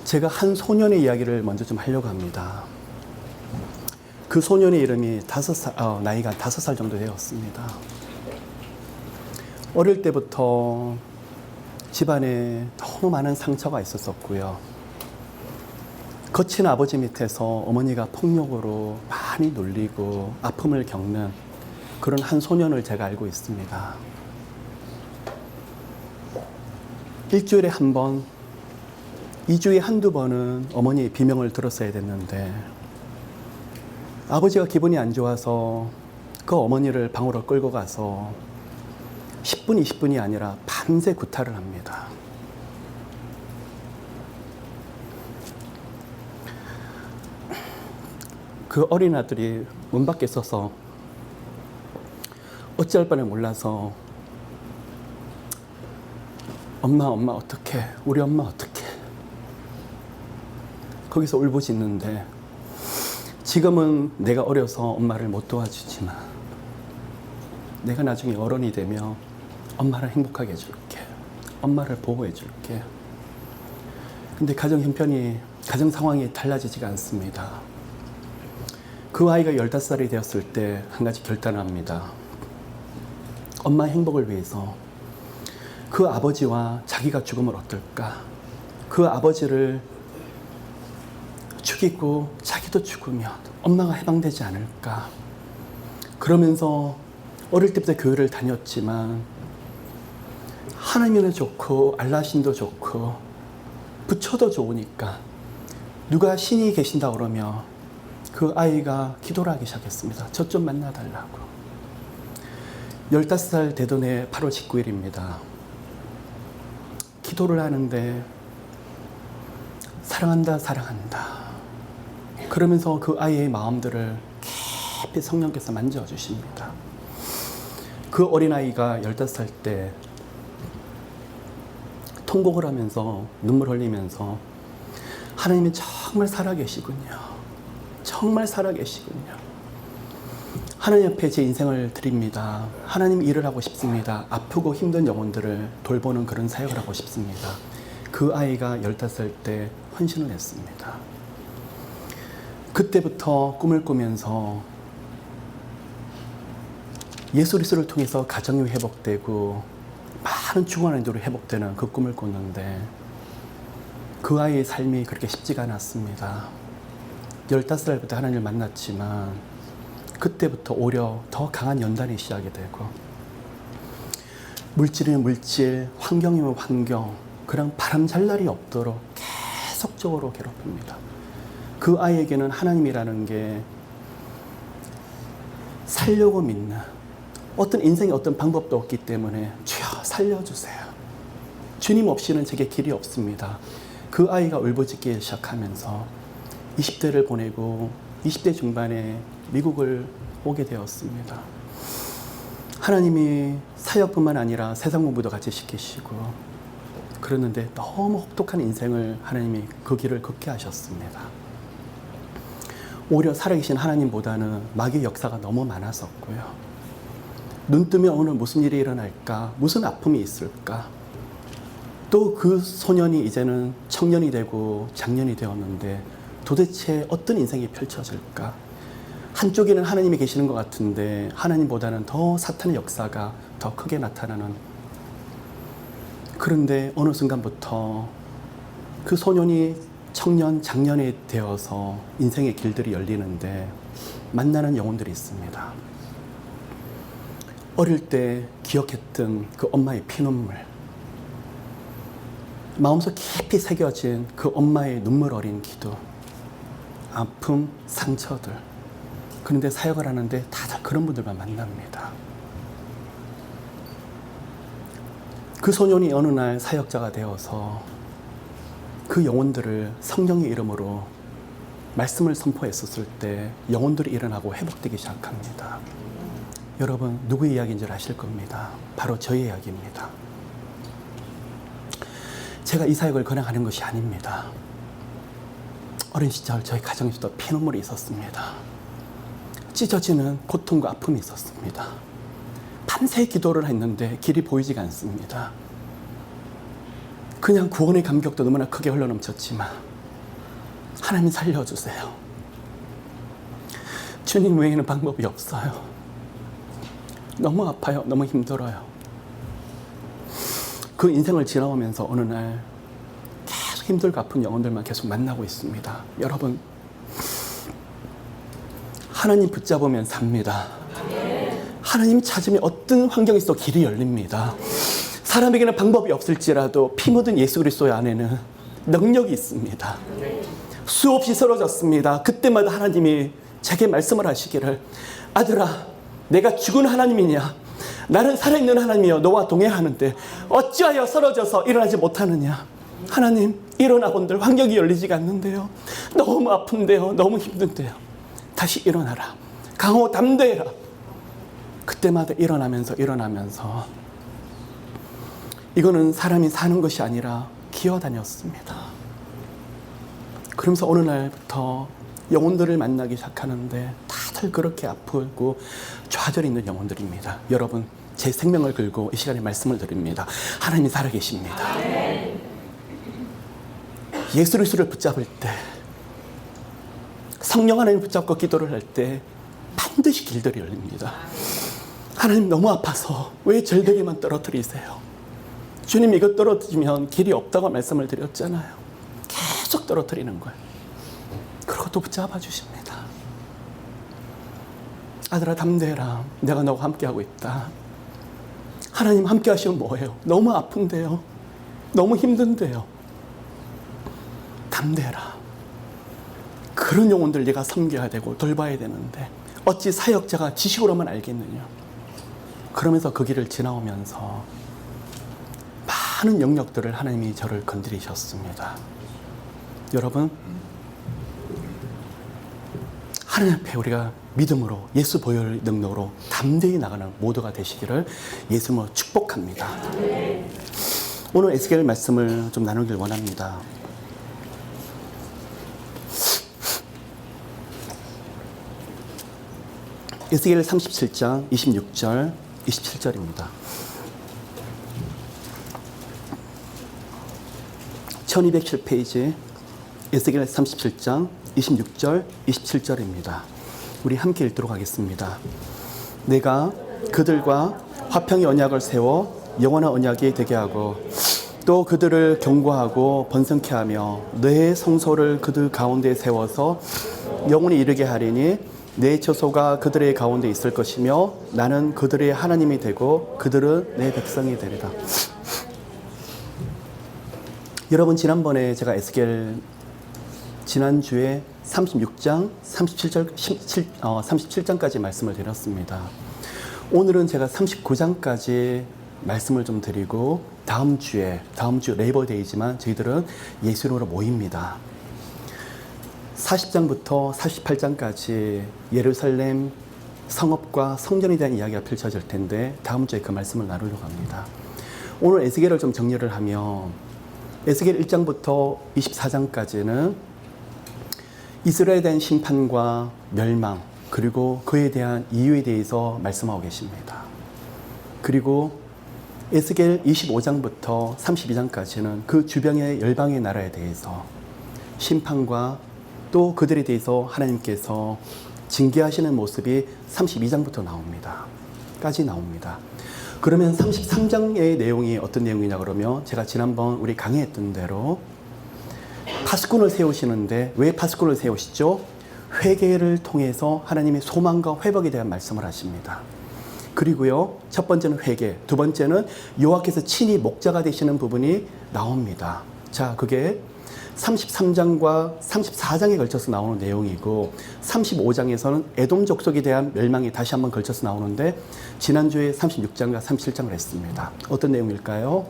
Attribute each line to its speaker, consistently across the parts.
Speaker 1: 제가 한 소년의 이야기를 먼저 좀 하려고 합니다. 그 소년의 이름이 나이가 5살 정도 되었습니다. 어릴 때부터 집안에 너무 많은 상처가 있었었고요. 거친 아버지 밑에서 어머니가 폭력으로 많이 놀리고 아픔을 겪는 그런 한 소년을 제가 알고 있습니다. 일주일에 한 번, 2주에 한두 번은 어머니의 비명을 들었어야 됐는데 아버지가 기분이 안 좋아서 그 어머니를 방으로 끌고 가서 10분, 20분이 아니라 밤새 구타를 합니다. 그 어린아들이 문 밖에 서서 어찌할 바를 몰라서 엄마 어떡해, 우리 엄마 어떡해, 거기서 울부짖는데 지금은 내가 어려서 엄마를 못 도와주지만 내가 나중에 어른이 되면 엄마를 행복하게 해줄게, 엄마를 보호해 줄게. 근데 가정 형편이, 가정 상황이 달라지지가 않습니다. 그 아이가 15살이 되었을 때 한 가지 결단을 합니다. 엄마 행복을 위해서 그 아버지와 자기가 죽으면 어떨까? 그 아버지를 죽이고 자기도 죽으면 엄마가 해방되지 않을까? 그러면서 어릴 때부터 교회를 다녔지만 하나님은 좋고 알라신도 좋고 부처도 좋으니까 누가 신이 계신다 그러면 그 아이가 기도를 하기 시작했습니다. 저 좀 만나달라고. 15살 되던 해 8월 19일입니다. 기도를 하는데 사랑한다, 사랑한다. 그러면서 그 아이의 마음들을 깊이 성령께서 만져주십니다. 그 어린아이가 15살 때 통곡을 하면서 눈물 흘리면서 하나님이 정말 살아계시군요. 정말 살아계시군요. 하나님 앞에 제 인생을 드립니다. 하나님 일을 하고 싶습니다. 아프고 힘든 영혼들을 돌보는 그런 사역을 하고 싶습니다. 그 아이가 15살 때 헌신을 했습니다. 그때부터 꿈을 꾸면서 예수 그리스도를 통해서 가정이 회복되고 많은 중환자들이 회복되는 그 꿈을 꿨는데 그 아이의 삶이 그렇게 쉽지가 않았습니다. 15살부터 하나님을 만났지만 그때부터 오히려 더 강한 연단이 시작이 되고 물질이면 물질, 환경이면 환경, 그냥 바람 잘 날이 없도록 계속적으로 괴롭힙니다. 그 아이에게는 하나님이라는 게 살려고 믿는 어떤 인생의 어떤 방법도 없기 때문에 주여 살려주세요. 주님 없이는 제게 길이 없습니다. 그 아이가 울부짖기 시작하면서 20대를 보내고 20대 중반에 미국을 오게 되었습니다. 하나님이 사역뿐만 아니라 세상 공부도 같이 시키시고 그러는데 너무 혹독한 인생을 하나님이 그 길을 걷게 하셨습니다. 오히려 살아계신 하나님보다는 마귀의 역사가 너무 많았었고요. 눈 뜨면 오늘 무슨 일이 일어날까? 무슨 아픔이 있을까? 또 그 소년이 이제는 청년이 되고 장년이 되었는데 도대체 어떤 인생이 펼쳐질까? 한쪽에는 하나님이 계시는 것 같은데 하나님보다는 더 사탄의 역사가 더 크게 나타나는, 그런데 어느 순간부터 그 소년이 청년, 장년이 되어서 인생의 길들이 열리는데 만나는 영혼들이 있습니다. 어릴 때 기억했던 그 엄마의 피눈물, 마음속 깊이 새겨진 그 엄마의 눈물 어린 기도, 아픔, 상처들. 그런데 사역을 하는데 다들 그런 분들만 만납니다. 그 소년이 어느 날 사역자가 되어서 그 영혼들을 성령의 이름으로 말씀을 선포했었을 때 영혼들이 일어나고 회복되기 시작합니다. 여러분, 누구의 이야기인지 아실 겁니다. 바로 저의 이야기입니다. 제가 이 사역을 그냥 하는 것이 아닙니다. 어린 시절 저희 가정에서도 피눈물이 있었습니다. 찢어지는 고통과 아픔이 있었습니다. 밤새 기도를 했는데 길이 보이지가 않습니다. 그냥 구원의 감격도 너무나 크게 흘러넘쳤지만 하나님 살려주세요. 주님 외에는 방법이 없어요. 너무 아파요. 너무 힘들어요. 그 인생을 지나오면서 어느 날 계속 힘들고 아픈 영혼들만 계속 만나고 있습니다. 여러분, 하나님 붙잡으면 삽니다. 하나님 찾으면 어떤 환경에 서 길이 열립니다. 사람에게는 방법이 없을지라도 피 묻은 예수 그리스도의 안에는 능력이 있습니다. 수없이 쓰러졌습니다. 그때마다 하나님이 제게 말씀을 하시기를, 아들아, 내가 죽은 하나님이냐? 나는 살아있는 하나님이여 너와 동행하는데 어찌하여 쓰러져서 일어나지 못하느냐? 하나님, 일어나본들 환경이 열리지가 않는데요. 너무 아픈데요. 너무 힘든데요. 다시 일어나라. 강호 담대해라. 그때마다 일어나면서 이거는 사람이 사는 것이 아니라 기어다녔습니다. 그러면서 어느 날부터 영혼들을 만나기 시작하는데 다들 그렇게 아프고 좌절해 있는 영혼들입니다. 여러분, 제 생명을 걸고 이 시간에 말씀을 드립니다. 하나님이 살아계십니다. 예수 그리스도를 붙잡을 때, 성령 하나님을 붙잡고 기도를 할 때 반드시 길들이 열립니다. 하나님, 너무 아파서 왜 절벽에만 떨어뜨리세요? 주님, 이것 떨어뜨리면 길이 없다고 말씀을 드렸잖아요. 계속 떨어뜨리는 거예요. 그리고 또 붙잡아 주십니다. 아들아, 담대해라. 내가 너와 함께하고 있다. 하나님 함께 하시면 뭐예요? 너무 아픈데요. 너무 힘든데요. 담대해라. 그런 영혼들 네가 섬겨야 되고 돌봐야 되는데 어찌 사역자가 지식으로만 알겠느냐. 그러면서 그 길을 지나오면서 많은 영역들을 하나님이 저를 건드리셨습니다. 여러분, 하나님 앞에 우리가 믿음으로 예수 보혈 능력으로 담대히 나가는 모두가 되시기를 예수님으로 축복합니다. 오늘 에스겔 말씀을 좀 나누길 원합니다. 에스겔 37장 26절 27절입니다. 1207페이지 에스겔 37장 26절 27절입니다. 우리 함께 읽도록 하겠습니다. 내가 그들과 화평의 언약을 세워 영원한 언약이 되게 하고 또 그들을 경고하고 번성케 하며 내 성소를 그들 가운데 세워서 영원히 이르게 하리니 내 처소가 그들의 가운데 있을 것이며 나는 그들의 하나님이 되고 그들은 내 백성이 되리라. 여러분, 지난번에 제가 에스겔 지난주에 36장 37장까지 말씀을 드렸습니다. 오늘은 제가 39장까지 말씀을 좀 드리고 다음 주 레이버데이지만 저희들은 예수님으로 모입니다. 40장부터 48장까지 예루살렘 성읍과 성전에 대한 이야기가 펼쳐질 텐데 다음 주에 그 말씀을 나누려고 합니다. 오늘 에스겔을 좀 정리를 하면 에스겔 1장부터 24장까지는 이스라엘에 대한 심판과 멸망, 그리고 그에 대한 이유에 대해서 말씀하고 계십니다. 그리고 에스겔 25장부터 32장까지는 그 주변의 열방의 나라에 대해서 심판과 또 그들에 대해서 하나님께서 징계하시는 모습이 32장부터 까지 나옵니다. 그러면 33장의 내용이 어떤 내용이냐 그러면 제가 지난번 우리 강의했던 대로 파수꾼을 세우시는데 왜 파수꾼을 세우시죠? 회개를 통해서 하나님의 소망과 회복에 대한 말씀을 하십니다. 그리고요, 첫 번째는 회개, 두 번째는 여호와께서 친히 목자가 되시는 부분이 나옵니다. 자, 그게 33장과 34장에 걸쳐서 나오는 내용이고 35장에서는 에돔 족속에 대한 멸망이 다시 한번 걸쳐서 나오는데 지난주에 36장과 37장을 했습니다. 어떤 내용일까요?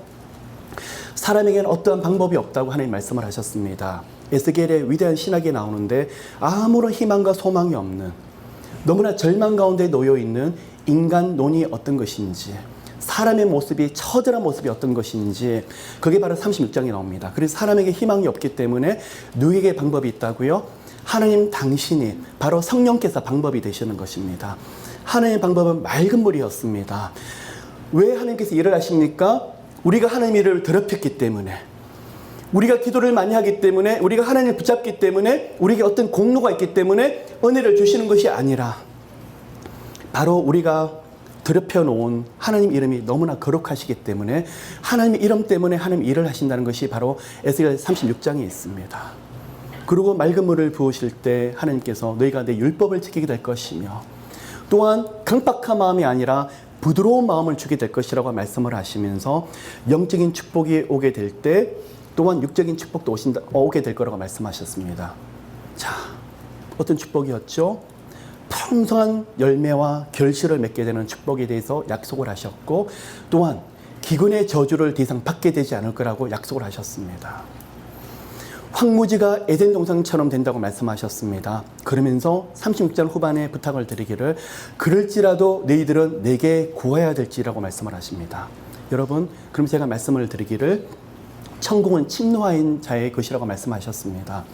Speaker 1: 사람에게는 어떠한 방법이 없다고 하나님 말씀을 하셨습니다. 에스겔의 위대한 신학에 나오는데 아무런 희망과 소망이 없는, 너무나 절망 가운데 놓여 있는 인간 논이 어떤 것인지, 사람의 모습이, 처절한 모습이 어떤 것인지, 그게 바로 36장에 나옵니다. 그래서 사람에게 희망이 없기 때문에 누구에게 방법이 있다고요? 하나님 당신이, 바로 성령께서 방법이 되시는 것입니다. 하나님의 방법은 맑은 물이었습니다. 왜 하나님께서 일을 하십니까? 우리가 하나님의 일을 더럽혔기 때문에, 우리가 기도를 많이 하기 때문에, 우리가 하나님을 붙잡기 때문에, 우리에게 어떤 공로가 있기 때문에 은혜를 주시는 것이 아니라 바로 우리가 더럽혀 놓은 하나님 이름이 너무나 거룩하시기 때문에 하나님 이름 때문에 하나님 일을 하신다는 것이 바로 에스겔 36장에 있습니다. 그리고 맑은 물을 부으실 때 하나님께서 너희가 내 율법을 지키게 될 것이며 또한 강박한 마음이 아니라 부드러운 마음을 주게 될 것이라고 말씀을 하시면서 영적인 축복이 오게 될 때 또한 육적인 축복도 오게 될 거라고 말씀하셨습니다. 자, 어떤 축복이었죠? 풍성한 열매와 결실을 맺게 되는 축복에 대해서 약속을 하셨고 또한 기근의 저주를 더 이상 받게 되지 않을 거라고 약속을 하셨습니다. 황무지가 에덴 동산처럼 된다고 말씀하셨습니다. 그러면서 36장 후반에 부탁을 드리기를 그럴지라도 너희들은 내게 구해야 될지라고 말씀을 하십니다. 여러분, 그럼 제가 말씀을 드리기를 천국은 침노하인 자의 것이라고 말씀하셨습니다.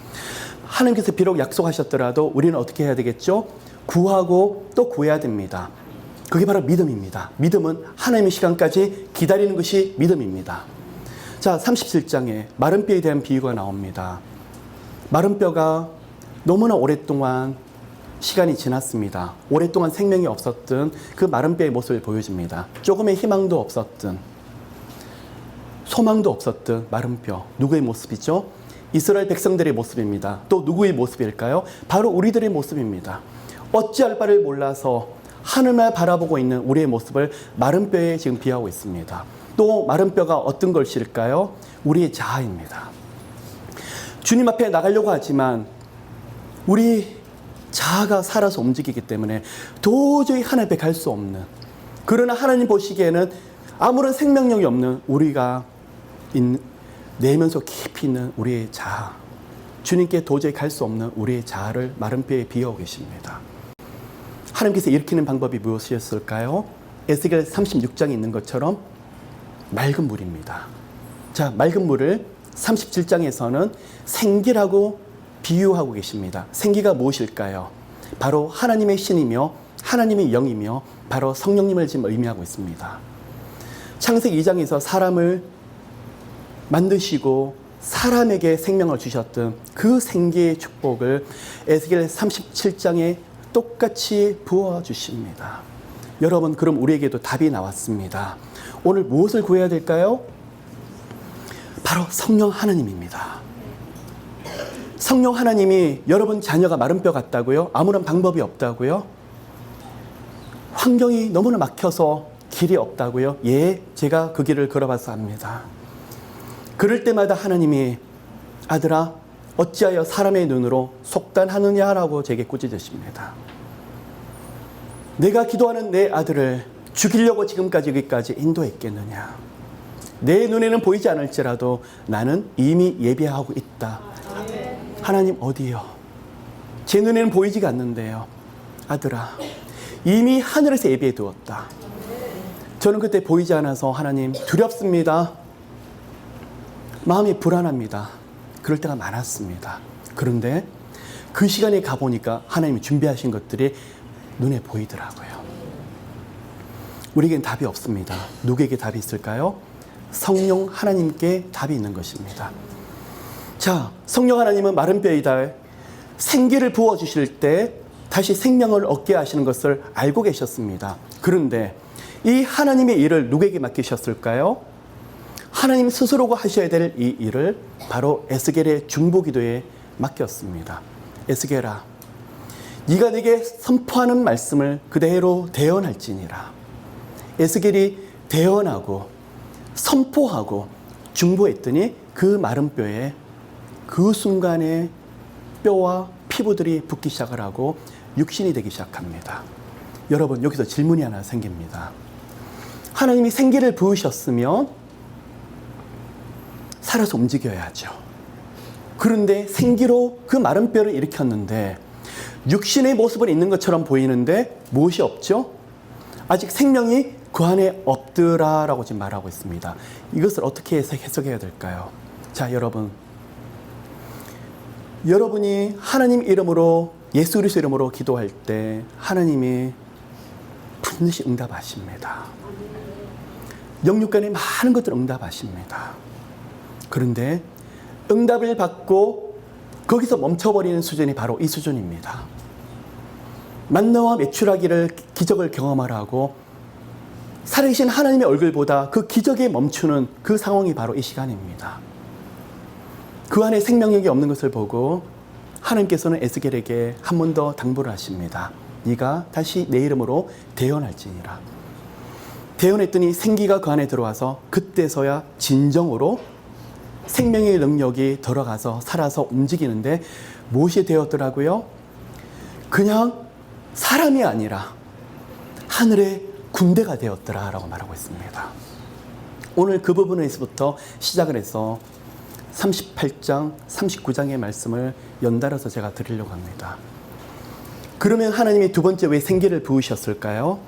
Speaker 1: 하나님께서 비록 약속하셨더라도 우리는 어떻게 해야 되겠죠? 구하고 또 구해야 됩니다. 그게 바로 믿음입니다. 믿음은 하나님의 시간까지 기다리는 것이 믿음입니다. 자, 37장에 마른 뼈에 대한 비유가 나옵니다. 마른 뼈가 너무나 오랫동안 시간이 지났습니다. 오랫동안 생명이 없었던 그 마른 뼈의 모습을 보여줍니다. 조금의 희망도 없었던, 소망도 없었던 마른 뼈. 누구의 모습이죠? 이스라엘 백성들의 모습입니다. 또 누구의 모습일까요? 바로 우리들의 모습입니다. 어찌할 바를 몰라서 하늘만 바라보고 있는 우리의 모습을 마른 뼈에 지금 비하고 있습니다. 또 마른 뼈가 어떤 것일까요? 우리의 자아입니다. 주님 앞에 나가려고 하지만 우리 자아가 살아서 움직이기 때문에 도저히 하나님 앞에 갈 수 없는, 그러나 하나님 보시기에는 아무런 생명력이 없는 우리가 내면서 깊이 있는 우리의 자아, 주님께 도저히 갈 수 없는 우리의 자아를 마른 뼈에 비하고 계십니다. 하나님께서 일으키는 방법이 무엇이었을까요? 에스겔 36장에 있는 것처럼 맑은 물입니다. 자, 맑은 물을 37장에서는 생기라고 비유하고 계십니다. 생기가 무엇일까요? 바로 하나님의 신이며 하나님의 영이며 바로 성령님을 지금 의미하고 있습니다. 창세기 2장에서 사람을 만드시고 사람에게 생명을 주셨던 그 생기의 축복을 에스겔 37장에 똑같이 부어주십니다. 여러분, 그럼 우리에게도 답이 나왔습니다. 오늘 무엇을 구해야 될까요? 바로 성령 하나님입니다. 성령 하나님이 여러분 자녀가 마른 뼈 같다고요? 아무런 방법이 없다고요? 환경이 너무나 막혀서 길이 없다고요? 예, 제가 그 길을 걸어봐서 압니다. 그럴 때마다 하나님이 아들아 어찌하여 사람의 눈으로 속단하느냐라고 제게 꾸짖으십니다. 내가 기도하는 내 아들을 죽이려고 지금까지 여기까지 인도했겠느냐. 내 눈에는 보이지 않을지라도 나는 이미 예비하고 있다. 하나님 어디요? 제 눈에는 보이지가 않는데요. 아들아 이미 하늘에서 예비해 두었다. 저는 그때 보이지 않아서 하나님 두렵습니다. 마음이 불안합니다. 그럴 때가 많았습니다. 그런데 그 시간에 가보니까 하나님이 준비하신 것들이 눈에 보이더라고요. 우리에겐 답이 없습니다. 누구에게 답이 있을까요? 성령 하나님께 답이 있는 것입니다. 자, 성령 하나님은 마른 뼈에다 생기를 부어주실 때 다시 생명을 얻게 하시는 것을 알고 계셨습니다. 그런데 이 하나님의 일을 누구에게 맡기셨을까요? 하나님 스스로가 하셔야 될 이 일을 바로 에스겔의 중보기도에 맡겼습니다. 에스겔아, 네가 내게 선포하는 말씀을 그대로 대언할지니라. 에스겔이 대언하고 선포하고 중보했더니 그 마른 뼈에 그 순간에 뼈와 피부들이 붙기 시작을 하고 육신이 되기 시작합니다. 여러분, 여기서 질문이 하나 생깁니다. 하나님이 생기를 부으셨으면 살아서 움직여야죠. 그런데 생기로 그 마른 뼈를 일으켰는데 육신의 모습은 있는 것처럼 보이는데 무엇이 없죠? 아직 생명이 그 안에 없더라라고 지금 말하고 있습니다. 이것을 어떻게 해석해야 될까요? 자, 여러분이 하나님 이름으로, 예수 그리스도 이름으로 기도할 때 하나님이 반드시 응답하십니다. 영육간에 많은 것들을 응답하십니다. 그런데 응답을 받고 거기서 멈춰버리는 수준이 바로 이 수준입니다. 만나와 메추라기를 기적을 경험하라고 살아계신 하나님의 얼굴보다 그 기적에 멈추는 그 상황이 바로 이 시간입니다. 그 안에 생명력이 없는 것을 보고 하나님께서는 에스겔에게 한 번 더 당부를 하십니다. 네가 다시 내 이름으로 대언할지니라. 대언했더니 생기가 그 안에 들어와서 그때서야 진정으로 생명의 능력이 들어가서 살아서 움직이는데 무엇이 되었더라고요? 그냥 사람이 아니라 하늘의 군대가 되었더라라고 말하고 있습니다. 오늘 그 부분에서부터 시작을 해서 38장, 39장의 말씀을 연달아서 제가 드리려고 합니다. 그러면 하나님이 두 번째 왜 생기를 부으셨을까요?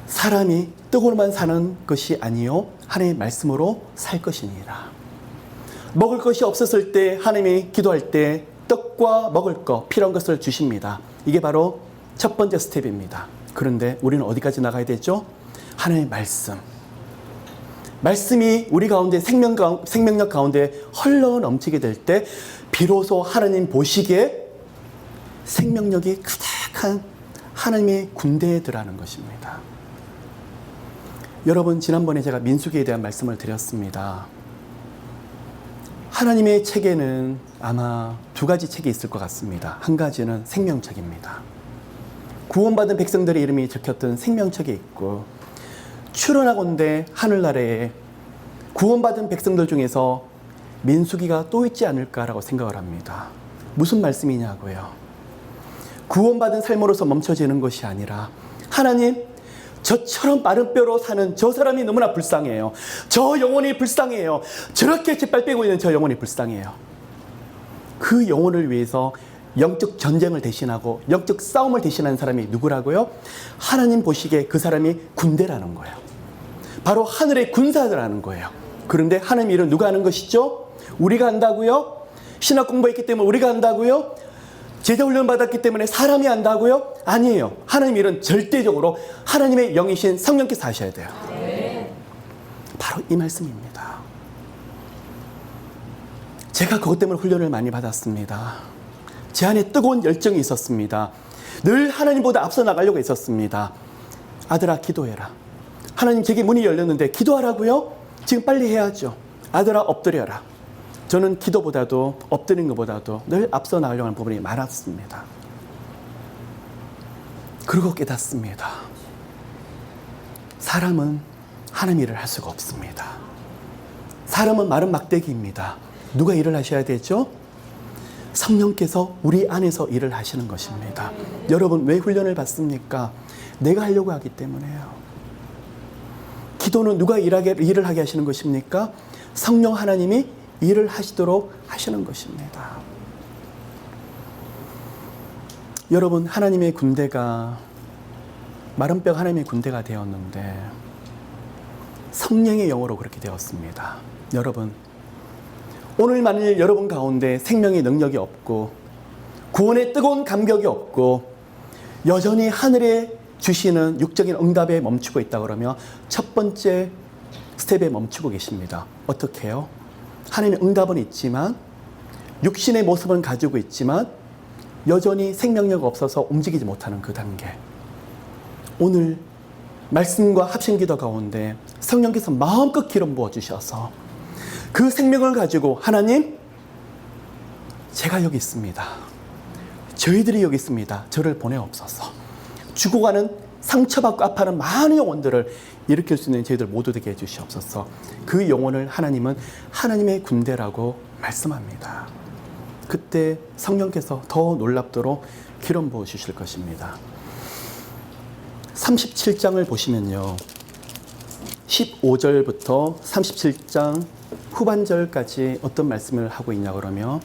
Speaker 1: 사람이 떡으로만 사는 것이 아니요 하나님의 말씀으로 살 것이니라. 먹을 것이 없었을 때 하나님이 기도할 때 떡과 먹을 것, 필요한 것을 주십니다. 이게 바로 첫 번째 스텝입니다. 그런데 우리는 어디까지 나가야 되죠? 하나님의 말씀. 말씀이 우리 가운데 생명력 가운데 흘러 넘치게 될 때 비로소 하나님 보시기에 생명력이 가득한 하나님의 군대에 들어가는 것입니다. 여러분, 지난번에 제가 민수기에 대한 말씀을 드렸습니다. 하나님의 책에는 아마 두 가지 책이 있을 것 같습니다. 한 가지는 생명책입니다. 구원받은 백성들의 이름이 적혔던 생명책이 있고, 추론하건대 하늘나라에 구원받은 백성들 중에서 민수기가 또 있지 않을까라고 생각을 합니다. 무슨 말씀이냐고요? 구원받은 삶으로서 멈춰지는 것이 아니라 하나님, 저처럼 마른 뼈로 사는 저 사람이 너무나 불쌍해요. 저 영혼이 불쌍해요. 저렇게 짓밟히고 있는 저 영혼이 불쌍해요. 그 영혼을 위해서 영적 전쟁을 대신하고 영적 싸움을 대신하는 사람이 누구라고요? 하나님 보시기에 그 사람이 군대라는 거예요. 바로 하늘의 군사들라는 거예요. 그런데 하나님 일은 누가 하는 것이죠? 우리가 한다고요? 신학 공부했기 때문에 우리가 한다고요? 제자 훈련 받았기 때문에 사람이 한다고요? 아니에요. 하나님 일은 절대적으로 하나님의 영이신 성령께서 하셔야 돼요. 바로 이 말씀입니다. 제가 그것 때문에 훈련을 많이 받았습니다. 제 안에 뜨거운 열정이 있었습니다. 늘 하나님보다 앞서 나가려고 했었습니다. 아들아, 기도해라. 하나님, 제게 문이 열렸는데 기도하라고요? 지금 빨리 해야죠. 아들아, 엎드려라. 저는 기도보다도 엎드리는 것보다도 늘 앞서 나가려고 하는 부분이 많았습니다. 그러고 깨닫습니다. 사람은 하나님 일을 할 수가 없습니다. 사람은 마른 막대기입니다. 누가 일을 하셔야 되죠? 성령께서 우리 안에서 일을 하시는 것입니다. 여러분, 왜 훈련을 받습니까? 내가 하려고 하기 때문에요. 기도는 누가 일을 하게 하시는 것입니까? 성령 하나님이 일을 하시도록 하시는 것입니다. 여러분, 하나님의 군대가 마른 뼈가 하나님의 군대가 되었는데 성령의 영으로 그렇게 되었습니다. 여러분, 오늘 만일 여러분 가운데 생명의 능력이 없고 구원의 뜨거운 감격이 없고 여전히 하늘에 주시는 육적인 응답에 멈추고 있다 그러면 첫 번째 스텝에 멈추고 계십니다. 어떻게 해요? 하나님의 응답은 있지만 육신의 모습은 가지고 있지만 여전히 생명력 없어서 움직이지 못하는 그 단계. 오늘 말씀과 합심기도 가운데 성령께서 마음껏 기름 부어주셔서 그 생명을 가지고 하나님, 제가 여기 있습니다. 저희들이 여기 있습니다. 저를 보내옵소서. 죽어가는 상처받고 아파하는 많은 영혼들을 일으킬 수 있는 저희들 모두 되게 해주시옵소서. 그 영혼을 하나님은 하나님의 군대라고 말씀합니다. 그때 성령께서 더 놀랍도록 기름 부어주실 것입니다. 37장을 보시면요, 15절부터 37장 후반절까지 어떤 말씀을 하고 있냐 그러면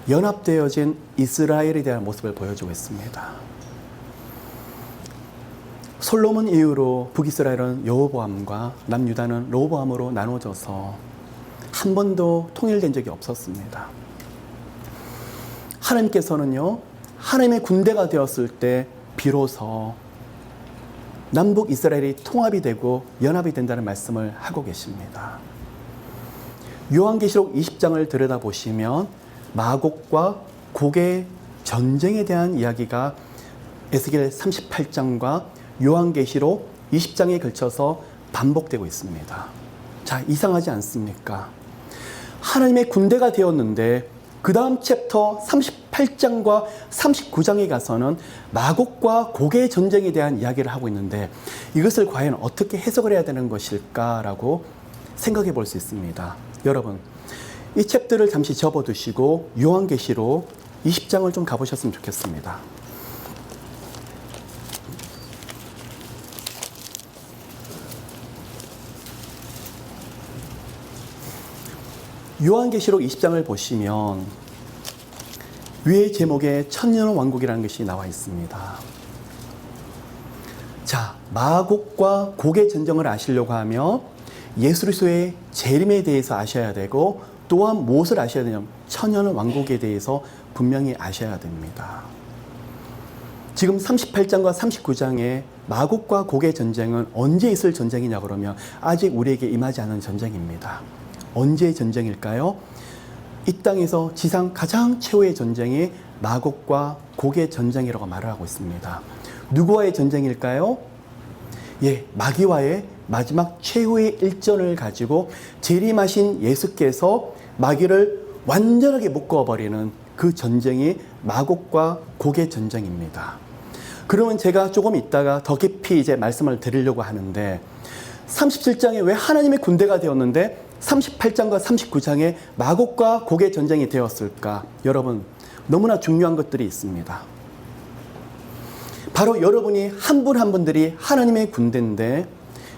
Speaker 1: 연합되어진 이스라엘에 대한 모습을 보여주고 있습니다. 솔로몬 이후로 북이스라엘은 여호보암과 남유다는 로보암으로 나눠져서 한 번도 통일된 적이 없었습니다. 하나님께서는요, 하나님의 군대가 되었을 때 비로소 남북 이스라엘이 통합이 되고 연합이 된다는 말씀을 하고 계십니다. 요한계시록 20장을 들여다보시면 마곡과 곡의 전쟁에 대한 이야기가 에스겔 38장과 요한계시록 20장에 걸쳐서 반복되고 있습니다. 자, 이상하지 않습니까? 하나님의 군대가 되었는데 그 다음 챕터 38장과 39장에 가서는 마곡과 곡의 전쟁에 대한 이야기를 하고 있는데 이것을 과연 어떻게 해석을 해야 되는 것일까라고 생각해 볼 수 있습니다. 여러분, 이 챕터를 잠시 접어두시고 요한계시록 20장을 좀 가보셨으면 좋겠습니다. 요한계시록 20장을 보시면 위의 제목에 천년왕국이라는 것이 나와 있습니다. 자, 마곡과 곡의 전쟁을 아시려고 하면 예수 그리스도의 재림에 대해서 아셔야 되고 또한 무엇을 아셔야 되냐면 천년왕국에 대해서 분명히 아셔야 됩니다. 지금 38장과 39장의 마곡과 곡의 전쟁은 언제 있을 전쟁이냐 그러면 아직 우리에게 임하지 않은 전쟁입니다. 언제의 전쟁일까요? 이 땅에서 지상 가장 최후의 전쟁이 마곡과 곡의 전쟁이라고 말을 하고 있습니다. 누구와의 전쟁일까요? 예, 마귀와의 마지막 최후의 일전을 가지고 재림하신 예수께서 마귀를 완전하게 묶어버리는 그 전쟁이 마곡과 곡의 전쟁입니다. 그러면 제가 조금 있다가 더 깊이 이제 말씀을 드리려고 하는데 37장에 왜 하나님의 군대가 되었는데 38장과 39장에 마곡과 곡의 전쟁이 되었을까? 여러분, 너무나 중요한 것들이 있습니다. 바로 여러분이 한 분 한 분들이 하나님의 군대인데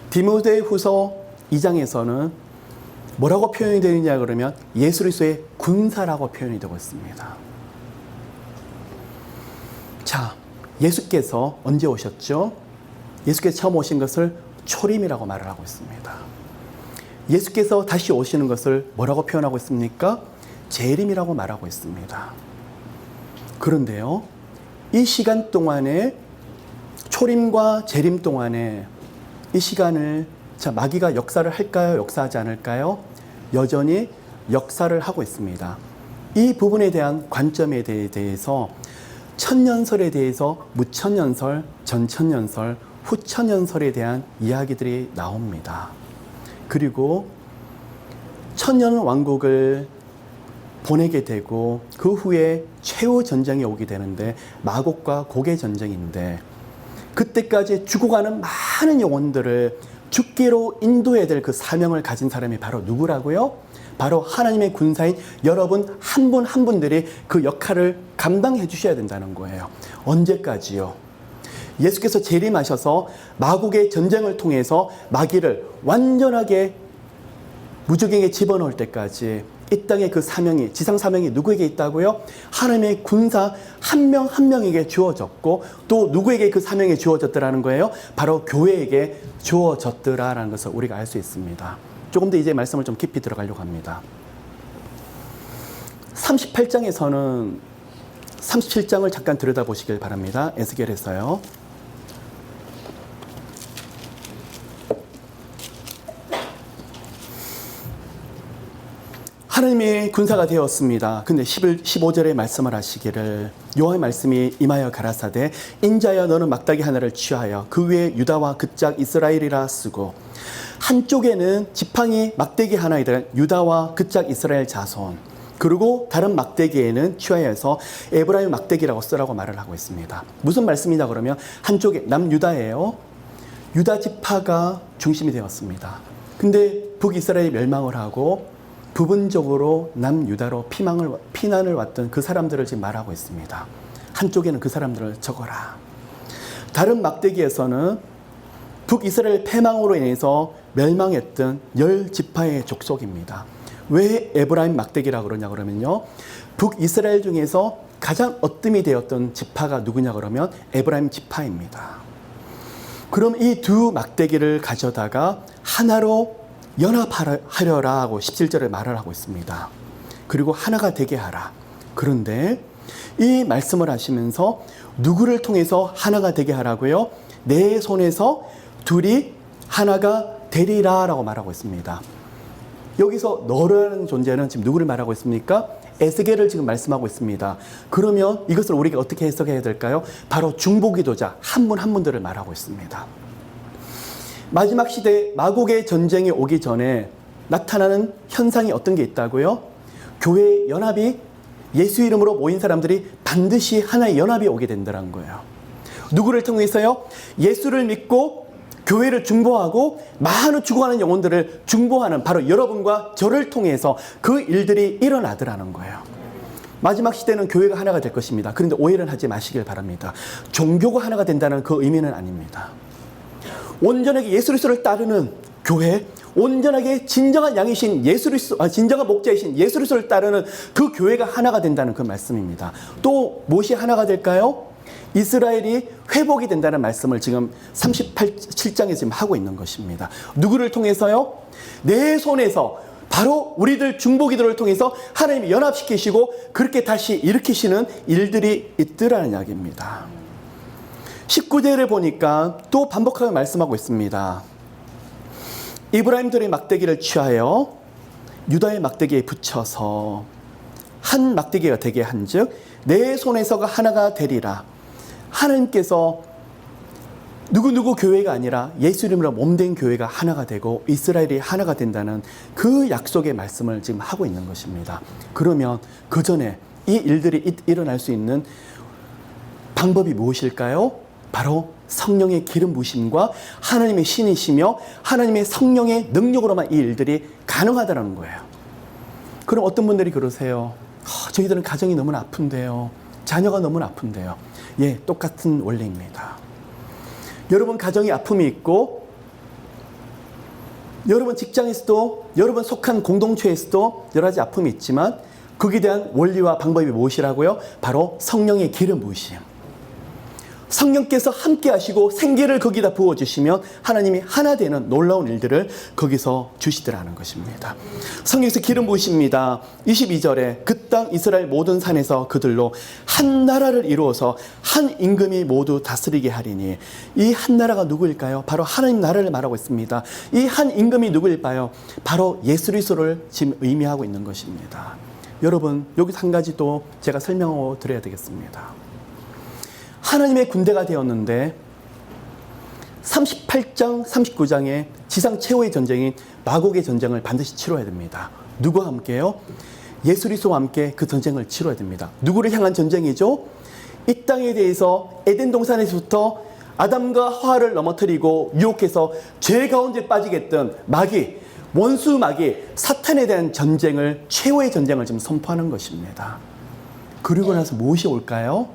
Speaker 1: 디모데후서 2장에서는 뭐라고 표현이 되느냐 그러면 예수 그리스도의 군사라고 표현이 되고 있습니다. 자, 예수께서 언제 오셨죠? 예수께서 처음 오신 것을 초림이라고 말을 하고 있습니다. 예수께서 다시 오시는 것을 뭐라고 표현하고 있습니까? 재림이라고 말하고 있습니다. 그런데요, 이 시간 동안에 초림과 재림 동안에 이 시간을 자, 마귀가 역사를 할까요? 역사하지 않을까요? 여전히 역사를 하고 있습니다. 이 부분에 대한 관점에 대해서 천년설에 대해서 무천년설, 전천년설, 후천년설에 대한 이야기들이 나옵니다. 그리고 천년왕국을 보내게 되고 그 후에 최후 전쟁이 오게 되는데 마곡과 곡의 전쟁인데 그때까지 죽어가는 많은 영혼들을 죽기로 인도해야 될 그 사명을 가진 사람이 바로 누구라고요? 바로 하나님의 군사인 여러분 한 분 한 분들이 그 역할을 감당해 주셔야 된다는 거예요. 언제까지요? 예수께서 재림하셔서 마곡의 전쟁을 통해서 마귀를 완전하게 무적에게 집어넣을 때까지 이 땅의 그 사명이, 지상 사명이 누구에게 있다고요? 하나님의 군사 한 명 한 명에게 주어졌고 또 누구에게 그 사명이 주어졌더라는 거예요? 바로 교회에게 주어졌더라라는 것을 우리가 알 수 있습니다. 조금 더 이제 말씀을 좀 깊이 들어가려고 합니다. 38장에서는 37장을 잠깐 들여다보시길 바랍니다. 에스겔에서요. 하나님의 군사가 되었습니다. 근데 15절에 말씀을 하시기를 여호와의 말씀이 임하여 가라사대 인자여 너는 막대기 하나를 취하여 그 위에 유다와 그 짝 이스라엘이라 쓰고 한쪽에는 지팡이 막대기 하나이다 유다와 그 짝 이스라엘 자손 그리고 다른 막대기에는 취하여서 에브라임 막대기라고 쓰라고 말을 하고 있습니다. 무슨 말씀이냐 그러면 한쪽에 남유다예요. 유다 지파가 중심이 되었습니다. 근데 북이스라엘이 멸망을 하고 부분적으로 남유다로 피난을 왔던 그 사람들을 지금 말하고 있습니다. 한쪽에는 그 사람들을 적어라. 다른 막대기에서는 북이스라엘 패망으로 인해서 멸망했던 10지파의 족속입니다. 왜 에브라임 막대기라고 그러냐 그러면요. 북이스라엘 중에서 가장 어뜸이 되었던 지파가 누구냐 그러면 에브라임 지파입니다. 그럼 이 두 막대기를 가져다가 하나로 연합하려라 하고 17절에 말을 하고 있습니다. 그리고 하나가 되게 하라. 그런데 이 말씀을 하시면서 누구를 통해서 하나가 되게 하라고요? 내 손에서 둘이 하나가 되리라 라고 말하고 있습니다. 여기서 너라는 존재는 지금 누구를 말하고 있습니까? 에스겔을 지금 말씀하고 있습니다. 그러면 이것을 우리가 어떻게 해석해야 될까요? 바로 중보기도자 한 분 한 분들을 말하고 있습니다. 마지막 시대 마곡의 전쟁이 오기 전에 나타나는 현상이 어떤 게 있다고요? 교회의 연합이, 예수 이름으로 모인 사람들이 반드시 하나의 연합이 오게 된다는 거예요. 누구를 통해서요? 예수를 믿고 교회를 중보하고 많은 죽어가는 영혼들을 중보하는 바로 여러분과 저를 통해서 그 일들이 일어나더라는 거예요. 마지막 시대는 교회가 하나가 될 것입니다. 그런데 오해를 하지 마시길 바랍니다. 종교가 하나가 된다는 그 의미는 아닙니다. 온전하게 예수 그리스도를 따르는 교회, 온전하게 진정한 양이신 예수 그리스도, 진정한 목자이신 예수 그리스도를 따르는 그 교회가 하나가 된다는 그 말씀입니다. 또 무엇이 하나가 될까요? 이스라엘이 회복이 된다는 말씀을 지금 37장에 지금 하고 있는 것입니다. 누구를 통해서요? 내 손에서 바로 우리들 중보기도를 통해서 하나님이 연합시키시고 그렇게 다시 일으키시는 일들이 있더라는 이야기입니다. 19절을 보니까 또 반복하게 말씀하고 있습니다. 이브라임들의 막대기를 취하여 유다의 막대기에 붙여서 한 막대기가 되게 한즉 내 손에서가 하나가 되리라. 하나님께서 누구누구 교회가 아니라 예수 이름으로 몸된 교회가 하나가 되고 이스라엘이 하나가 된다는 그 약속의 말씀을 지금 하고 있는 것입니다. 그러면 그 전에 이 일들이 일어날 수 있는 방법이 무엇일까요? 바로 성령의 기름 부으심과 하나님의 신이시며 하나님의 성령의 능력으로만 이 일들이 가능하다는 거예요. 그럼 어떤 분들이 그러세요. 저희들은 가정이 너무 아픈데요. 자녀가 너무 아픈데요. 예, 똑같은 원리입니다. 여러분 가정에 아픔이 있고 여러분 직장에서도 여러분 속한 공동체에서도 여러 가지 아픔이 있지만 거기에 대한 원리와 방법이 무엇이라고요? 바로 성령의 기름 부으심. 성령께서 함께 하시고 생기를 거기다 부어주시면 하나님이 하나 되는 놀라운 일들을 거기서 주시더라는 것입니다. 성령께서 기름 부으십니다. 22절에 그 땅 이스라엘 모든 산에서 그들로 한 나라를 이루어서 한 임금이 모두 다스리게 하리니 이 한 나라가 누구일까요? 바로 하나님 나라를 말하고 있습니다. 이 한 임금이 누구일까요? 바로 예수 그리스도를 지금 의미하고 있는 것입니다. 여러분 여기서 한 가지 또 제가 설명을 드려야 되겠습니다. 하나님의 군대가 되었는데 38장, 39장에 지상 최후의 전쟁인 마곡의 전쟁을 반드시 치러야 됩니다. 누구와 함께요? 예수 그리스도와 함께 그 전쟁을 치러야 됩니다. 누구를 향한 전쟁이죠? 이 땅에 대해서 에덴 동산에서부터 아담과 하와를 넘어뜨리고 유혹해서 죄 가운데 빠지게 했던 마귀, 원수 마귀, 사탄에 대한 전쟁을, 최후의 전쟁을 지금 선포하는 것입니다. 그리고 나서 무엇이 올까요?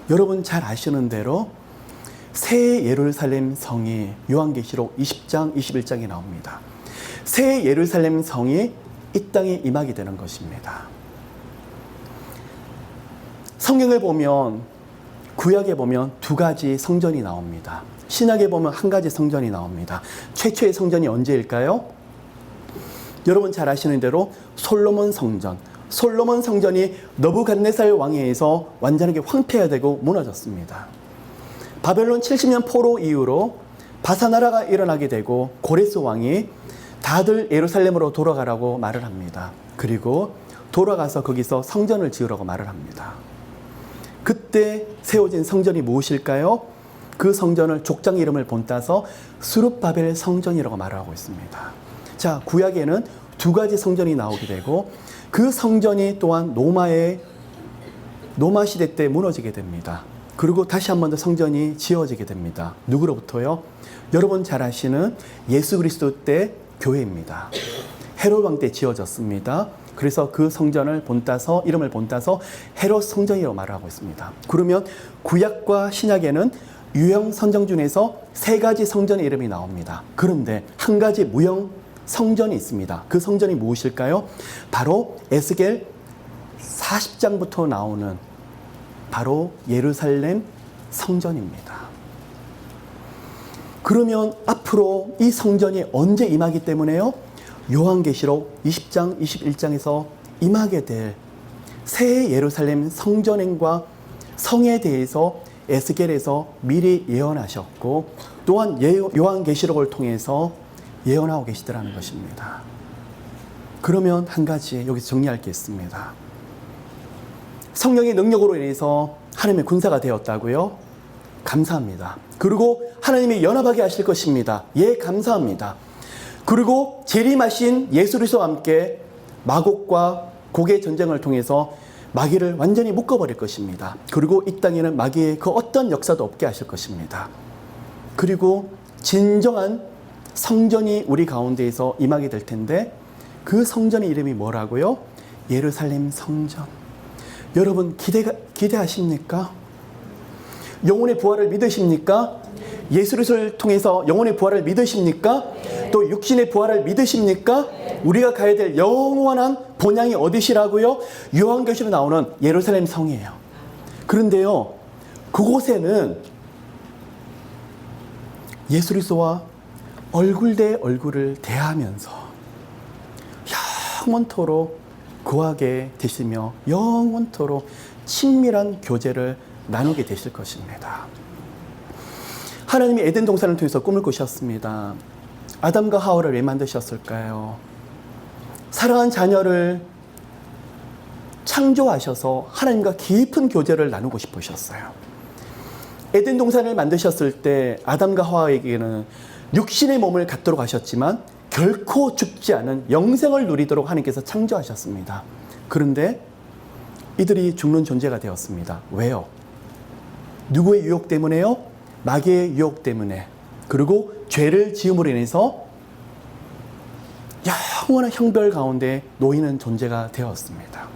Speaker 1: 여러분 잘 아시는 대로 새 예루살렘 성이 요한계시록 20장, 21장에 나옵니다. 새 예루살렘 성이 이 땅에 임하게 되는 것입니다. 성경을 보면 구약에 보면 두 가지 성전이 나옵니다. 신약에 보면 한 가지 성전이 나옵니다. 최초의 성전이 언제일까요? 여러분 잘 아시는 대로 솔로몬 성전. 솔로몬 성전이 너부갓네살 왕에 의해서 완전하게 황폐화되고 무너졌습니다. 바벨론 70년 포로 이후로 바사나라가 일어나게 되고 고레스 왕이 다들 예루살렘으로 돌아가라고 말을 합니다. 그리고 돌아가서 거기서 성전을 지으라고 말을 합니다. 그때 세워진 성전이 무엇일까요? 그 성전을 족장 이름을 본따서 스룹바벨 성전이라고 말하고 있습니다. 자, 구약에는 두 가지 성전이 나오게 되고 그 성전이 또한 로마 시대 때 무너지게 됩니다. 그리고 다시 한 번 더 성전이 지어지게 됩니다. 누구로부터요? 여러분 잘 아시는 예수 그리스도 때 교회입니다. 헤롯 왕 때 지어졌습니다. 그래서 그 성전을 본따서 이름을 본따서 헤롯 성전이라고 말을 하고 있습니다. 그러면 구약과 신약에는 유형 성전 중에서 세 가지 성전의 이름이 나옵니다. 그런데 한 가지 무형 성전이 있습니다. 그 성전이 무엇일까요? 바로 에스겔 40장부터 나오는 바로 예루살렘 성전입니다. 그러면 앞으로 이 성전이 언제 임하기 때문에요? 요한계시록 20장, 21장에서 임하게 될 새 예루살렘 성전과 성에 대해서 에스겔에서 미리 예언하셨고 또한 요한계시록을 통해서 예언하고 계시더라는 것입니다. 그러면 한 가지 여기서 정리할 게 있습니다. 성령의 능력으로 인해서 하나님의 군사가 되었다고요? 감사합니다. 그리고 하나님이 연합하게 하실 것입니다. 예, 감사합니다. 그리고 재림하신 예수 그리스도와 함께 마곡과 곡의 전쟁을 통해서 마귀를 완전히 묶어버릴 것입니다. 그리고 이 땅에는 마귀의 그 어떤 역사도 없게 하실 것입니다. 그리고 진정한 성전이 우리 가운데에서 임하게 될 텐데 그 성전의 이름이 뭐라고요? 예루살렘 성전. 여러분 기대하십니까? 영혼의 부활을 믿으십니까? 예수 그리스도를 통해서 영혼의 부활을 믿으십니까? 또 육신의 부활을 믿으십니까? 우리가 가야 될 영원한 본향이 어디시라고요? 요한계시로 나오는 예루살렘 성이에요. 그런데요, 그곳에는 예수 그리스도와 얼굴 대 얼굴을 대하면서 영원토록 거하게 되시며 영원토록 친밀한 교제를 나누게 되실 것입니다. 하나님이 에덴 동산을 통해서 꿈을 꾸셨습니다. 아담과 하와를 왜 만드셨을까요? 사랑한 자녀를 창조하셔서 하나님과 깊은 교제를 나누고 싶으셨어요. 에덴 동산을 만드셨을 때 아담과 하와에게는 육신의 몸을 갖도록 하셨지만 결코 죽지 않은 영생을 누리도록 하나님께서 창조하셨습니다. 그런데 이들이 죽는 존재가 되었습니다. 왜요? 누구의 유혹 때문에요? 마귀의 유혹 때문에. 그리고 죄를 지음으로 인해서 영원한 형벌 가운데 놓이는 존재가 되었습니다.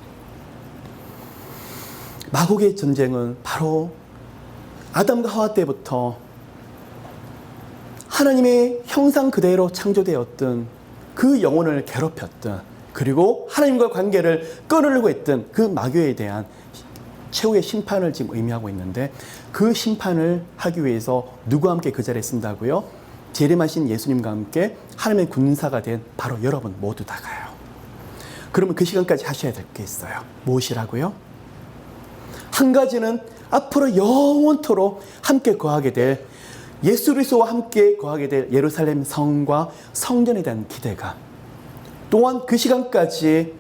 Speaker 1: 마곡의 전쟁은 바로 아담과 하와 때부터 하나님의 형상 그대로 창조되었던 그 영혼을 괴롭혔던, 그리고 하나님과 관계를 끊으려고 했던 그 마귀에 대한 최후의 심판을 지금 의미하고 있는데, 그 심판을 하기 위해서 누구와 함께 그 자리에 쓴다고요? 재림하신 예수님과 함께 하나님의 군사가 된 바로 여러분 모두 다 가요. 그러면 그 시간까지 하셔야 될 게 있어요. 무엇이라고요? 한 가지는 앞으로 영원토록 함께 거하게 될 예수 그리스도와 함께 거하게 될 예루살렘 성과 성전에 대한 기대감, 또한 그 시간까지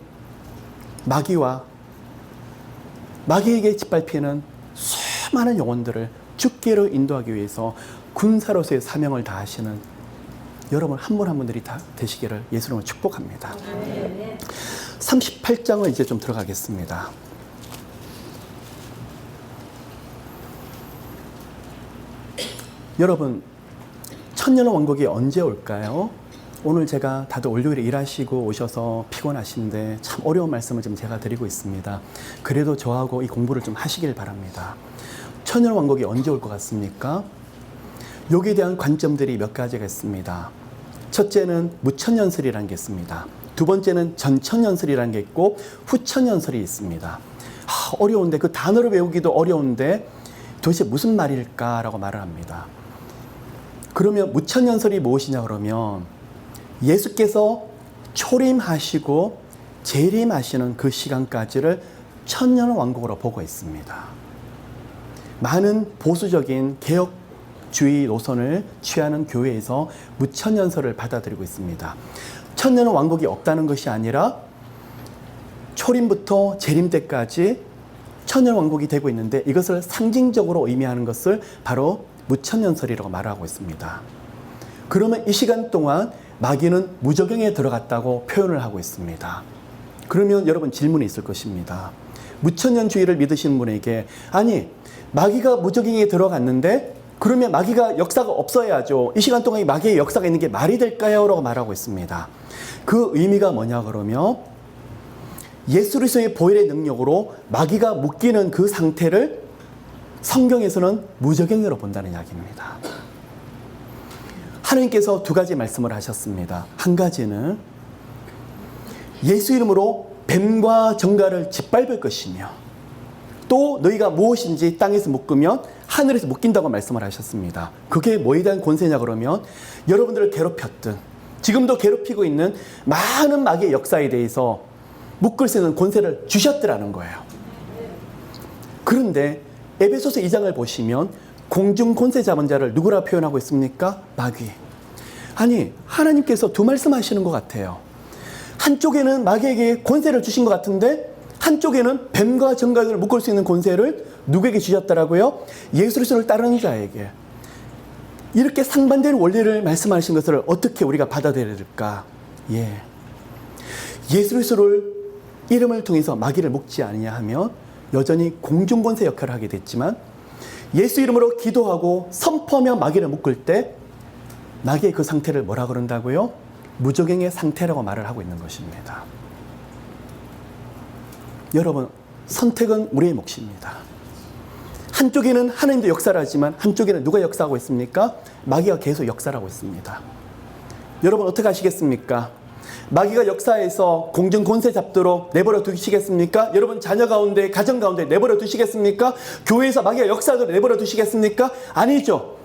Speaker 1: 마귀에게 짓밟히는 수많은 영혼들을 죽기로 인도하기 위해서 군사로서의 사명을 다하시는 여러분 한 분 한 분들이 다 되시기를 예수님으로 축복합니다. 38장을 이제 좀 들어가겠습니다. 여러분, 천년 왕국이 언제 올까요? 오늘 제가 다들 월요일에 일하시고 오셔서 피곤하신데 참 어려운 말씀을 좀 제가 드리고 있습니다. 그래도 저하고 이 공부를 좀 하시길 바랍니다. 천년 왕국이 언제 올 것 같습니까? 여기에 대한 관점들이 몇 가지가 있습니다. 첫째는 무천년설이라는 게 있습니다. 두 번째는 전천년설이라는 게 있고 후천년설이 있습니다. 어려운데, 그 단어를 외우기도 어려운데 도대체 무슨 말일까라고 말을 합니다. 그러면 무천년설이 무엇이냐 그러면 예수께서 초림하시고 재림하시는 그 시간까지를 천년왕국으로 보고 있습니다. 많은 보수적인 개혁주의 노선을 취하는 교회에서 무천년설을 받아들이고 있습니다. 천년왕국이 없다는 것이 아니라 초림부터 재림 때까지 천년왕국이 되고 있는데, 이것을 상징적으로 의미하는 것을 바로 무천년설이라고 말하고 있습니다. 그러면 이 시간 동안 마귀는 무저경에 들어갔다고 표현을 하고 있습니다. 그러면 여러분 질문이 있을 것입니다. 무천년주의를 믿으시는 분에게, 아니 마귀가 무저경에 들어갔는데 그러면 마귀가 역사가 없어야죠. 이 시간 동안 이 마귀의 역사가 있는 게 말이 될까요? 라고 말하고 있습니다. 그 의미가 뭐냐 그러면 예수 그리스도의 보혈의 능력으로 마귀가 묶이는 그 상태를 성경에서는 무저경으로 본다는 이야기입니다. 하나님께서 두 가지 말씀을 하셨습니다. 한 가지는 예수 이름으로 뱀과 정갈을 짓밟을 것이며, 또 너희가 무엇인지 땅에서 묶으면 하늘에서 묶인다고 말씀을 하셨습니다. 그게 뭐에 대한 권세냐 그러면 여러분들을 괴롭혔던, 지금도 괴롭히고 있는 많은 마귀의 역사에 대해서 묶을 수 있는 권세를 주셨더라는 거예요. 그런데 에베소서 2장을 보시면 공중 권세 잡은 자를 누구라 표현하고 있습니까? 마귀. 아니, 하나님께서 두 말씀하시는 것 같아요. 한쪽에는 마귀에게 권세를 주신 것 같은데 한쪽에는 뱀과 정갈을 묶을 수 있는 권세를 누구에게 주셨더라고요? 예수 그리스도를 따르는 자에게. 이렇게 상반된 원리를 말씀하신 것을 어떻게 우리가 받아들여야 될까? 예수 그리스도를 이름을 통해서 마귀를 묶지 아니냐 하면 여전히 공중권세 역할을 하게 됐지만 예수 이름으로 기도하고 선포하며 마귀를 묶을 때 마귀의 그 상태를 뭐라 그런다고요? 무적행의 상태라고 말을 하고 있는 것입니다. 여러분, 선택은 우리의 몫입니다. 한쪽에는 하나님도 역사를 하지만 한쪽에는 누가 역사하고 있습니까? 마귀가 계속 역사를 하고 있습니다. 여러분 어떻게 하시겠습니까? 마귀가 역사해서 공중 권세 잡도록 내버려 두시겠습니까? 여러분 자녀 가운데, 가정 가운데 내버려 두시겠습니까? 교회에서 마귀가 역사하도록 내버려 두시겠습니까? 아니죠.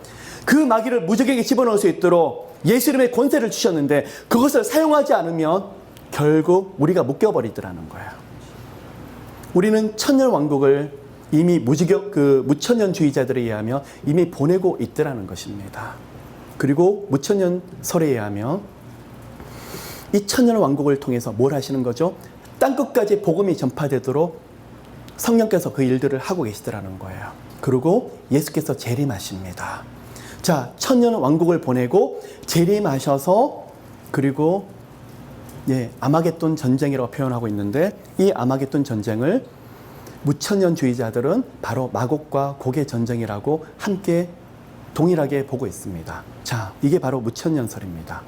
Speaker 1: 그 마귀를 무적에게 집어넣을 수 있도록 예수 이름의 권세를 주셨는데 그것을 사용하지 않으면 결국 우리가 묶여버리더라는 거예요. 우리는 천년왕국을 이미 무천년주의자들에 의하면 이미 보내고 있더라는 것입니다. 그리고 무천년설에 의하면 이 천년왕국을 통해서 뭘 하시는 거죠? 땅끝까지 복음이 전파되도록 성령께서 그 일들을 하고 계시더라는 거예요. 그리고 예수께서 재림하십니다. 자, 천년왕국을 보내고 재림하셔서 그리고 아마겟돈 전쟁이라고 표현하고 있는데 이 아마겟돈 전쟁을 무천년주의자들은 바로 마곡과 곡의 전쟁이라고 함께 동일하게 보고 있습니다. 자, 이게 바로 무천년설입니다.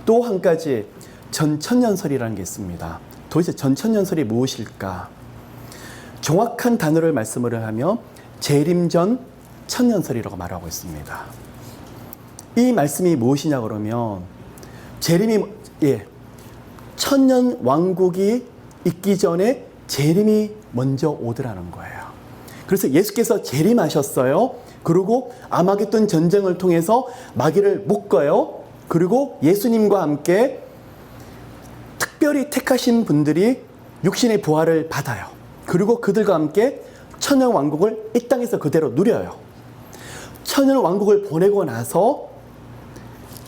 Speaker 1: 또 한 가지 전천년설이라는 게 있습니다. 도대체 전천년설이 무엇일까? 정확한 단어를 말씀을 하면 재림전 천년설이라고 말하고 있습니다. 이 말씀이 무엇이냐 그러면 재림이 천년 왕국이 있기 전에 재림이 먼저 오더라는 거예요. 그래서 예수께서 재림하셨어요. 그리고 아마겟돈 전쟁을 통해서 마귀를 묶어요. 그리고 예수님과 함께 특별히 택하신 분들이 육신의 부활을 받아요. 그리고 그들과 함께 천년 왕국을 이 땅에서 그대로 누려요. 천년 왕국을 보내고 나서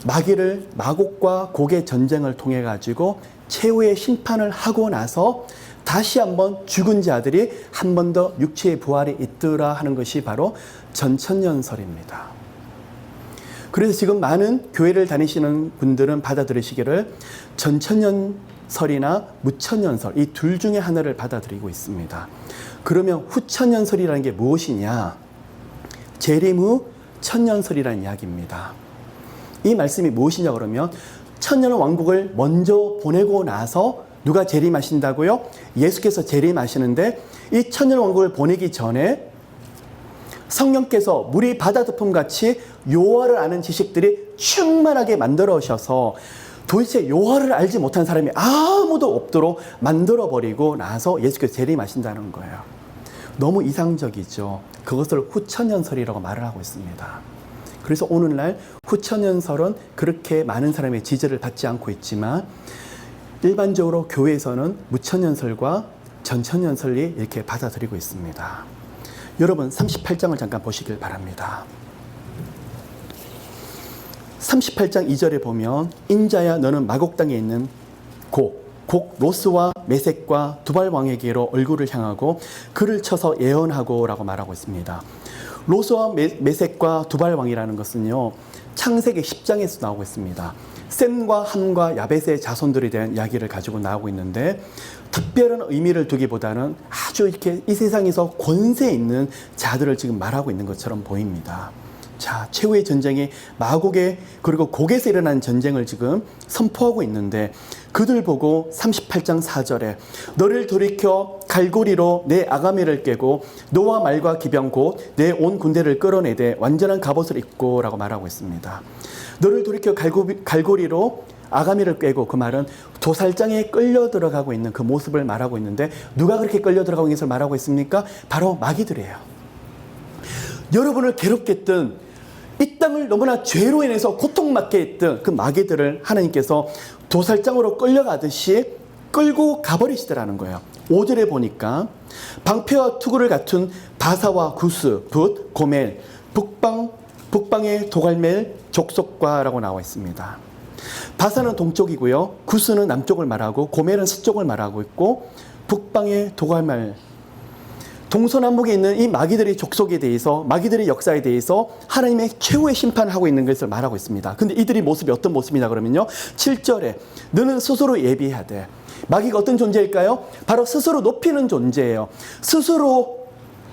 Speaker 1: 마귀를 마곡과 곡의 전쟁을 통해 가지고 최후의 심판을 하고 나서 다시 한번 죽은 자들이 한 번 더 육체의 부활이 있더라 하는 것이 바로 전천년설입니다. 그래서 지금 많은 교회를 다니시는 분들은 받아들이시기를 전천년설이나 무천년설 이 둘 중에 하나를 받아들이고 있습니다. 그러면 후천년설이라는 게 무엇이냐? 재림 후 천년설이라는 이야기입니다. 이 말씀이 무엇이냐 그러면 천년 왕국을 먼저 보내고 나서 누가 재림하신다고요? 예수께서 재림하시는데 이 천년 왕국을 보내기 전에 성령께서 물이 바다덮음 같이 요하를 아는 지식들이 충만하게 만들어 오셔서 도대체 요하를 알지 못한 사람이 아무도 없도록 만들어버리고 나서 예수께서 재림하신다는 거예요. 너무 이상적이죠. 그것을 후천년설이라고 말을 하고 있습니다. 그래서 오늘날 후천년설은 그렇게 많은 사람의 지지를 받지 않고 있지만 일반적으로 교회에서는 무천년설과 전천년설이 이렇게 받아들이고 있습니다. 여러분 38장을 잠깐 보시길 바랍니다. 38장 2절에 보면 인자야 너는 마곡 땅에 있는 곡 로스와 메섹과 두발 왕에게로 얼굴을 향하고 그를 쳐서 예언하고 라고 말하고 있습니다. 로스와 메섹과 두발 왕이라는 것은요 창세기 10장에서 나오고 있습니다. 셈과 함과 야벳의 자손들에 대한 이야기를 가지고 나오고 있는데 특별한 의미를 두기보다는 아주 이렇게 이 세상에서 권세 있는 자들을 지금 말하고 있는 것처럼 보입니다. 자, 최후의 전쟁이 마곡에 그리고 곡에서 일어난 전쟁을 지금 선포하고 있는데 그들 보고 38장 4절에 너를 돌이켜 갈고리로 내 아가미를 깨고 너와 말과 기병 곧 내 온 군대를 끌어내되 완전한 갑옷을 입고 라고 말하고 있습니다. 너를 돌이켜 갈고리로 아가미를 꿰고 그 말은 도살장에 끌려 들어가고 있는 그 모습을 말하고 있는데 누가 그렇게 끌려 들어가고 있는 것을 말하고 있습니까? 바로 마귀들이에요. 여러분을 괴롭게 했던 이 땅을 너무나 죄로 인해서 고통받게 했던 그 마귀들을 하나님께서 도살장으로 끌려가듯이 끌고 가버리시더라는 거예요. 5절에 보니까 방패와 투구를 갖춘 바사와 구스, 붓, 고멜, 북방의 도갈멜, 족속과라고 나와 있습니다. 바사는 동쪽이고요. 구스는 남쪽을 말하고 고멜은 서쪽을 말하고 있고 북방의 도갈말, 동서남북에 있는 이 마귀들의 족속에 대해서, 마귀들의 역사에 대해서 하나님의 최후의 심판을 하고 있는 것을 말하고 있습니다. 근데 이들의 모습이 어떤 모습이냐 그러면요, 7절에 너는 스스로 예비하되. 마귀가 어떤 존재일까요? 바로 스스로 높이는 존재예요. 스스로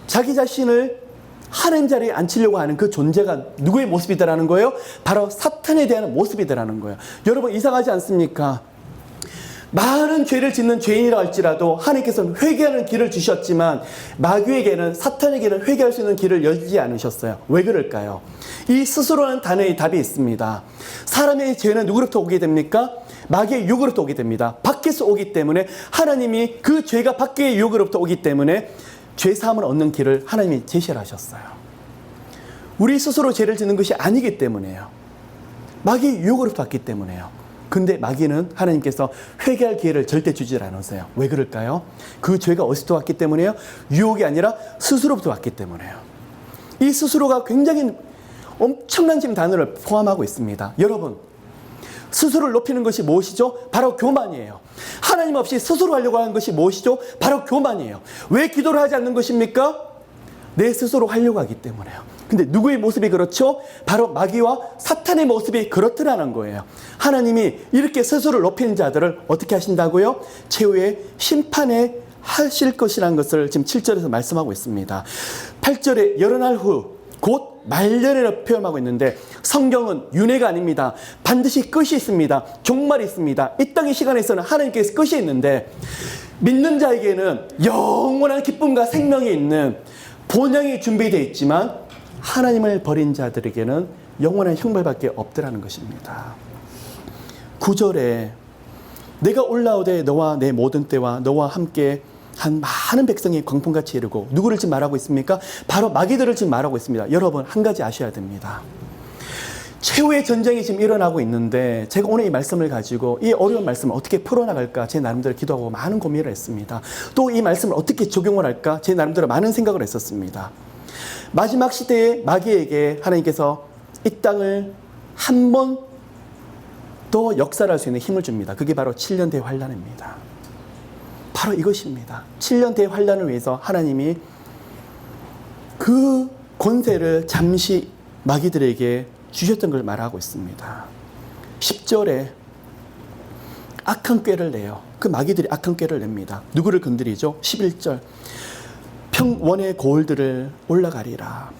Speaker 1: 자기 자신을 하나님 자리에 앉히려고 하는 그 존재가 누구의 모습이다라는 거예요? 바로 사탄에 대한 모습이다라는 거예요. 여러분, 이상하지 않습니까? 많은 죄를 짓는 죄인이라 할지라도 하나님께서는 회개하는 길을 주셨지만 마귀에게는, 사탄에게는 회개할 수 있는 길을 열지 않으셨어요. 왜 그럴까요? 이 스스로라는 단어의 답이 있습니다. 사람의 죄는 누구로부터 오게 됩니까? 마귀의 유혹으로부터 오게 됩니다. 밖에서 오기 때문에, 하나님이 그 죄가 밖의 유혹으로부터 오기 때문에 죄 사함을 얻는 길을 하나님이 제시를 하셨어요. 우리 스스로 죄를 짓는 것이 아니기 때문에요. 마귀의 유혹으로부터 왔기 때문에요. 근데 마귀는 하나님께서 회개할 기회를 절대 주지 않으세요. 왜 그럴까요? 그 죄가 어디서 왔기 때문에요? 유혹이 아니라 스스로부터 왔기 때문에요. 이 스스로가 굉장히 엄청난 지금 단어를 포함하고 있습니다. 여러분, 스스로를 높이는 것이 무엇이죠? 바로 교만이에요. 하나님 없이 스스로 하려고 하는 것이 무엇이죠? 바로 교만이에요. 왜 기도를 하지 않는 것입니까? 내 스스로 하려고 하기 때문에요. 근데 누구의 모습이 그렇죠? 바로 마귀와 사탄의 모습이 그렇더라는 거예요. 하나님이 이렇게 스스로를 높이는 자들을 어떻게 하신다고요? 최후의 심판에 하실 것이라는 것을 지금 7절에서 말씀하고 있습니다. 8절에 여러 날 후 곧 말년이라고 표현하고 있는데, 성경은 윤회가 아닙니다. 반드시 끝이 있습니다. 종말이 있습니다. 이 땅의 시간에서는 하나님께서 끝이 있는데, 믿는 자에게는 영원한 기쁨과 생명이 있는 본향이 준비되어 있지만 하나님을 버린 자들에게는 영원한 형벌밖에 없더라는 것입니다. 9절에 내가 올라오되 너와 내 모든 때와 너와 함께 한 많은 백성이 광풍같이 이르고, 누구를 지금 말하고 있습니까? 바로 마귀들을 지금 말하고 있습니다. 여러분, 한 가지 아셔야 됩니다. 최후의 전쟁이 지금 일어나고 있는데, 제가 오늘 이 말씀을 가지고 이 어려운 말씀을 어떻게 풀어나갈까 제 나름대로 기도하고 많은 고민을 했습니다. 또 이 말씀을 어떻게 적용을 할까 제 나름대로 많은 생각을 했었습니다. 마지막 시대에 마귀에게 하나님께서 이 땅을 한 번 더 역사할 수 있는 힘을 줍니다. 그게 바로 7년 대환란입니다. 바로 이것입니다. 7년 대환란을 위해서 하나님이 그 권세를 잠시 마귀들에게 주셨던 걸 말하고 있습니다. 10절에 악한 꾀를 내요. 그 마귀들이 악한 꾀를 냅니다. 누구를 건드리죠? 11절 평원의 고을들을 올라가리라.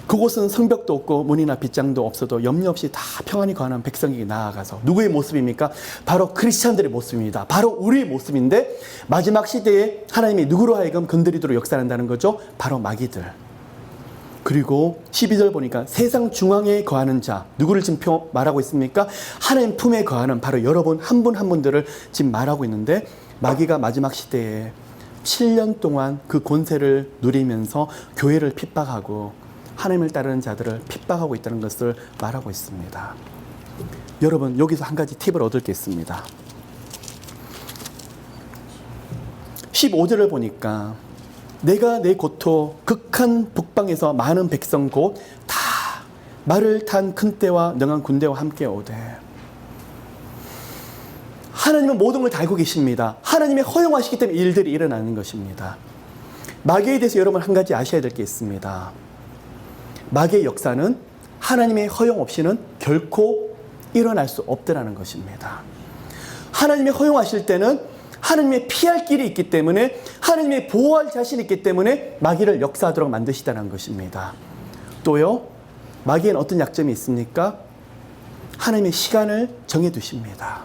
Speaker 1: 그곳은 성벽도 없고 문이나 빗장도 없어도 염려 없이 다 평안히 거하는 백성에게 나아가서, 누구의 모습입니까? 바로 크리스찬들의 모습입니다. 바로 우리의 모습인데, 마지막 시대에 하나님이 누구로 하여금 건드리도록 역사한다는 거죠? 바로 마귀들. 그리고 12절 보니까 세상 중앙에 거하는 자, 누구를 지금 말하고 있습니까? 하나님 품에 거하는 바로 여러분 한 분 한 분들을 지금 말하고 있는데, 마귀가 마지막 시대에 7년 동안 그 권세를 누리면서 교회를 핍박하고 하나님을 따르는 자들을 핍박하고 있다는 것을 말하고 있습니다. 여러분, 여기서 한 가지 팁을 얻을 게 있습니다. 15절을 보니까 내가 내 고토 극한 북방에서 많은 백성 곧 다 말을 탄 큰 떼와 능한 군대와 함께 오되. 하나님은 모든 걸 다 알고 계십니다. 하나님이 허용하시기 때문에 일들이 일어나는 것입니다. 마귀에 대해서 여러분 한 가지 아셔야 될 게 있습니다. 마귀의 역사는 하나님의 허용 없이는 결코 일어날 수 없다는 것입니다. 하나님이 허용하실 때는 하나님의 피할 길이 있기 때문에, 하나님의 보호할 자신이 있기 때문에 마귀를 역사하도록 만드시다는 것입니다. 또요, 마귀에는 어떤 약점이 있습니까? 하나님의 시간을 정해두십니다.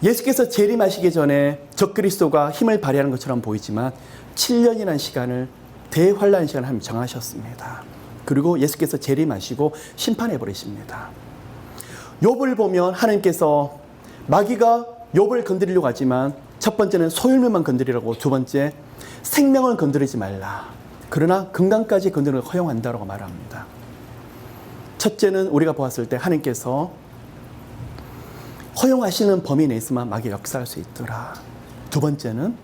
Speaker 1: 예수께서 재림하시기 전에 적그리스도가 힘을 발휘하는 것처럼 보이지만 7년이라는 시간을, 대환란 시간을 하나님 정하셨습니다. 그리고 예수께서 재림하시고 심판해 버리십니다. 욥을 보면 하나님께서 마귀가 욥을 건드리려고 하지만, 첫 번째는 소유물만 건드리라고, 두 번째 생명을 건드리지 말라. 그러나 건강까지 건드리는 걸 허용한다고 말합니다. 첫째는 우리가 보았을 때 하나님께서 허용하시는 범위 내에서만 마귀가 역사할 수 있더라. 두 번째는